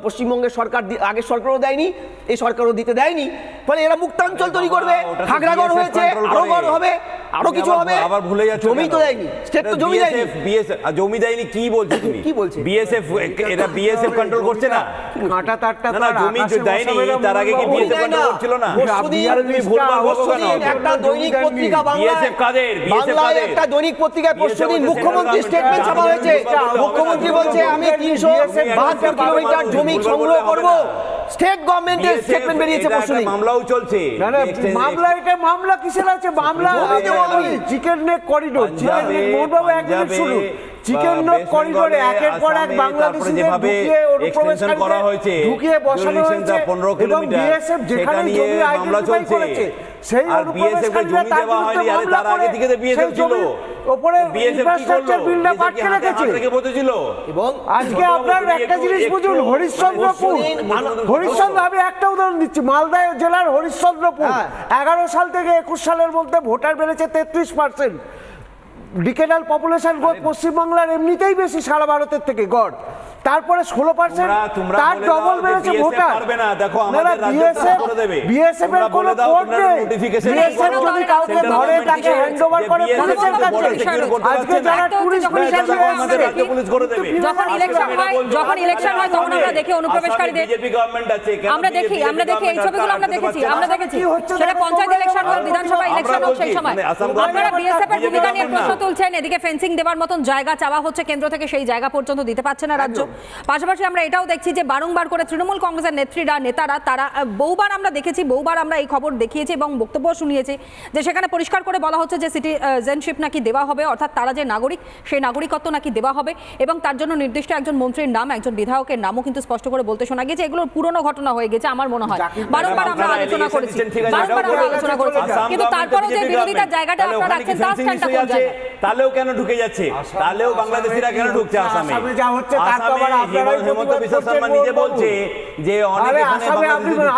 পশ্চিমবঙ্গের সরকার আগের সরকারও দেয়নি, এই সরকারও দিতে দেয়নি, ফলে এরা মুক্তাঞ্চল তৈরি করবে। খাগড়াগড় হয়েছে, আরো গড় হবে, আরো কিছু হবে। আবার ভুলে যাচ্ছে, জমি তো দেয়নি, স্টেট তো জমি দেয়নি। জমি দেয়নি কি বলছো তুমি? কি বলছে বিএসএফ? এটা বিএসএফ কন্ট্রোল করছে না? কাঁটাতারটা না, জমি দেয়নি, তার আগে কি বিএসএফ কন্ট্রোল করছিল না? একটা দৈনিক পত্রিকা বাংলায়, একটা দৈনিক পত্রিকায় পরশুদিন মুখ্যমন্ত্রী স্টেটমেন্ট ছাপা হয়েছে। মুখ্যমন্ত্রী বলছে আমি 372 কিলোমিটার জমি সংগ্রহ করব। স্টেট গভর্নমেন্টের স্টেটমেন্ট বেরিয়েছে পরশুদিন। মামলাও চলছে। মামলা, এটা মামলা কিসের আছে? মামলা chicken neck corridor, chicken neck মোড়বাবু একদম শুরু, চিকেন নেক করিডোরে একের পর এক বাংলাদেশিদের ঢুকিয়ে অনুপ্রবেশ করা হয়েছে, ঢুকিয়ে বসানো হয়েছে, 15 কিলোমিটার বিএসএফ যেখানে জমি আইডেন্টিফাই করেছে সেই অনুপ্রবেশকারীরা তার বিরুদ্ধে মামলা করে সেই জমি উপরে ইনফ্রাস্ট্রাকচার বিল্ডার পাঠিয়ে রেখেছে। এবং আজকে আপনার একটা জিনিস বুঝুন, হরিশ্চন্দ্রপুর, আমি একটা উদাহরণ দিচ্ছি, মালদা জেলার হরিশ্চন্দ্রপুর 11 সাল থেকে 21 সালের মধ্যে ভোটার বেড়েছে 33%। ডিকেডাল পপুলেশন গ্রোথ পশ্চিমবাংলার এমনিতেই বেশি সারা ভারতের থেকে গড়, তারপরে 16% তার ডবল বেড়েছে ভোটার। দেখো আমাদের রাজ্য করে দেবে, বিএসএফ এর কোনো কোড নেই। বিএসএফ যদি কাউকে ধরে তাকে হ্যান্ডওভার করে পুলিশের কাছে। আজকে যারা পুলিশ আমাদের রাজ্য পুলিশ করে দেবে। যখন ইলেকশন হয় তখন আমরা দেখি অনুপ্রবেশকারীদের, বিজেপি গভর্নমেন্ট আছে, আমরা দেখি এই ছবিগুলো আমরা দেখেছি সেটা পঞ্চায়েত ইলেকশন হোক, বিধানসভা ইলেকশন হোক, সেই সময় আপনারা বিএসএফ এর ভূমিকা নিয়ে প্রশ্ন তুলছেন, এদিকে ফেন্সিং দেওয়ার মতন জায়গা চাওয়া হচ্ছে কেন্দ্র থেকে, সেই জায়গা পর্যন্ত দিতে পারছে না রাজ্য। পাশাপাশি আমরা এটাও দেখছি যে বারংবার করে তৃণমূল কংগ্রেসের নেতারা তারা বহুবার আমরা দেখেছি, বহুবার আমরা এই খবর দেখিয়েছি এবং বক্তব্য শুনিয়েছি যে সেখানে পরিষ্কার করে বলা হচ্ছে যে সিটিজেনশিপ নাকি দেওয়া হবে, অর্থাৎ তারা যে নাগরিক সেই নাগরিকত্ব নাকি দেওয়া হবে এবং তার জন্য নির্দিষ্ট একজন মন্ত্রীর নাম, একজন বিধায়কের নামও কিন্তু স্পষ্ট করে বলতে শোনা গেছে। এগুলোর পুরনো ঘটনা হয়ে গেছে আমার মনে হয়, বারংবার আমরা আলোচনা করেছি, কিন্তু তারপরেও যে বিরোধিতার জায়গাটা আপনারা রাখছেন তার স্ট্যান্ডটা কোন জায়গায়? তাহলেও কেন ঢুকে যাচ্ছে, তাহলেও বাংলাদেশিরা কেন ঢুকছে আসামে? যা হচ্ছে তার তো আবার আপনারাই হেমন্ত বিশ্ব শর্মা নিজে বলছে যে অনেক আসামে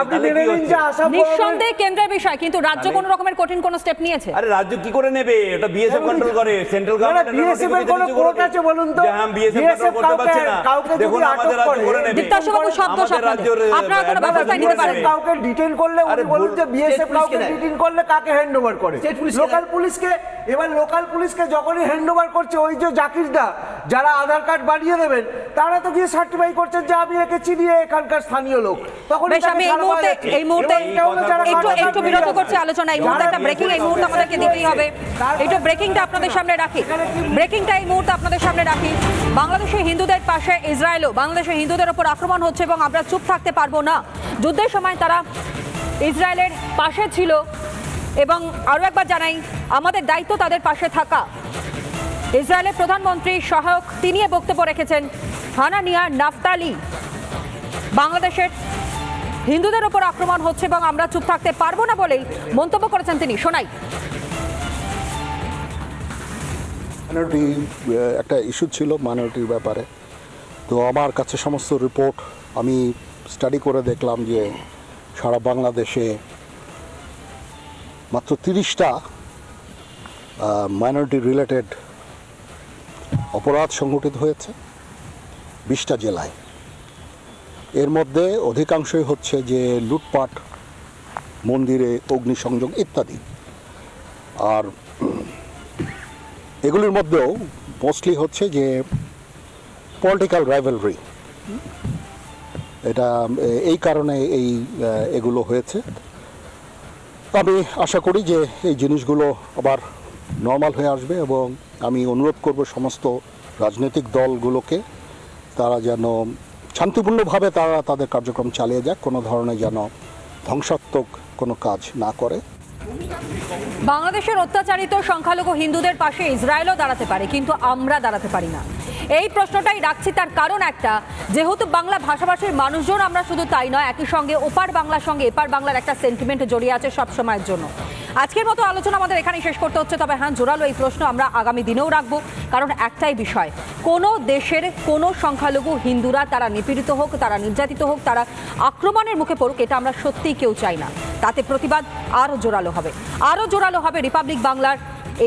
আপনি মেনে নিন যে আসাম নিঃসন্দেহে কেন্দ্রের বিষয়, কিন্তু রাজ্য কোন রকমের কঠিন কোন স্টেপ নিয়েছে? আরে রাজ্য কি করে নেবে? এটা বিএসএফ কন্ট্রোল করে, সেন্ট্রাল গভর্নমেন্ট বিএসএফ এর কোনো কোর্ট আছে বলুন তো? হ্যাঁ বিএসএফ কন্ট্রোল করতে পারছে না, দেখুন আমাদের রাজ্য করে নেবে। দীপ্তাংশুবাবু শব্দ আপনারা কোনো ব্যবস্থা নিতে পারেন? কাউকে ডিটেইন করলে উনি বলুন যে বিএসএফ কাউকে ডিটেইন করলে কাকে হ্যান্ডওভার করে? লোকাল পুলিশকে। এবার লোকাল পুলিশকে যখনই হ্যান্ডওভার করছে ওই যে জাকিরদা যারা আধার কার্ড বানিয়ে দেবেন তারা তো গিয়ে সার্টিফাই করছেন যে আমি একে চিনি, এখানকার স্থানীয় লোক। তখন আমি এই মুহূর্তে একটু বিরত করছি আলোচনা। এই মুহূর্তে একটা ব্রেকিং এই মুহূর্তে আমাদেরকে দিতেই হবে, একটু ব্রেকিংটা আপনাদের সামনে রাখি, ব্রেকিংটা এই মুহূর্তে আপনাদের সামনে রাখি। বাংলাদেশের হিন্দুদের পাশে ইসরায়েলও বাংলাদেশের হিন্দুদের ওপর আক্রমণ হচ্ছে এবং আমরা চুপ থাকতে পারবো না। যুদ্ধের সময় তারা ইসরায়েলের পাশে ছিল এবং আরও একবার জানাই আমাদের দায়িত্ব তাদের পাশে থাকা। ইসরায়েলের প্রধানমন্ত্রী সহায়ক তিনি বক্তব্য রেখেছেন, হানানিয়া নাফতালি বাংলাদেশের হিন্দুদের ওপর আক্রমণ হচ্ছে এবং আমরা চুপ থাকতে পারবো না বলেই মন্তব্য করেছেন তিনি। শোনাই। মাইনরিটি একটা ইস্যু ছিল মাইনরিটির ব্যাপারে, তো আমার কাছে সমস্ত রিপোর্ট আমি স্টাডি করে দেখলাম যে সারা বাংলাদেশে মাত্র 30টা মাইনরিটি রিলেটেড অপরাধ সংঘটিত হয়েছে 20টা জেলায়। এর মধ্যে অধিকাংশই হচ্ছে যে লুটপাট, মন্দিরে অগ্নিসংযোগ ইত্যাদি। আর এগুলির মধ্যেও মোস্টলি হচ্ছে যে পলিটিক্যাল রাইভালরি, এটা এই কারণে এগুলো হয়েছে। আমি আশা করি যে এই জিনিসগুলো আবার নর্মাল হয়ে আসবে এবং আমি অনুরোধ করব সমস্ত রাজনৈতিক দলগুলোকে তারা যেন শান্তিপূর্ণভাবে তারা তাদের কার্যক্রম চালিয়ে যাক, কোনো ধরনের যেন ধ্বংসাত্মক কোনো কাজ না করে। বাংলাদেশের অত্যাচারিত সংখ্যালঘু হিন্দুদের পাশে ইসরায়েলও দাঁড়াতে পারে, কিন্তু আমরা দাঁড়াতে পারি না। এই প্রশ্নটাই রাখছি, তার কারণ একটা, যেহেতু বাংলা ভাষাভাষীর মানুষজন আমরা শুধু তাই নয়, একই সঙ্গে ওপার বাংলার সঙ্গে এপার বাংলার একটা সেন্টিমেন্ট জড়িয়ে আছে সব সময়ের জন্য। আজকের মতো আলোচনা আমাদের এখানেই শেষ করতে হচ্ছে, তবে হ্যাঁ জোরালো এই প্রশ্ন আমরা আগামী দিনেও রাখবো, কারণ একটাই বিষয়, কোনো দেশের কোনো সংখ্যালঘু হিন্দুরা তারা নিপীড়িত হোক, তারা নির্যাতিত হোক, তারা আক্রমণের মুখে পড়ুক, এটা আমরা সত্যিই কেউ চাই না। তাতে প্রতিবাদ আরও জোরালো হবে, রিপাবলিক বাংলার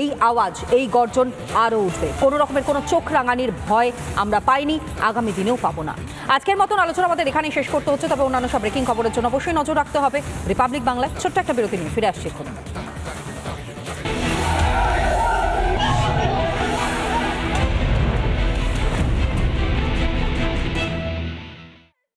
এই আওয়াজ, এই গর্জন আরও উঠবে। কোনো রকমের কোনো চোখ রাঙানির ভয় আমরা পাইনি, আগামী দিনেও পাবো না। আজকের মতন আলোচনা আমাদের এখানেই শেষ করতে হচ্ছে, তবে অন্যান্য সব ব্রেকিং খবরের জন্য অবশ্যই নজর রাখতে হবে রিপাবলিক বাংলায়। ছোট্ট একটা বিরতি নিয়ে ফিরে আসছি।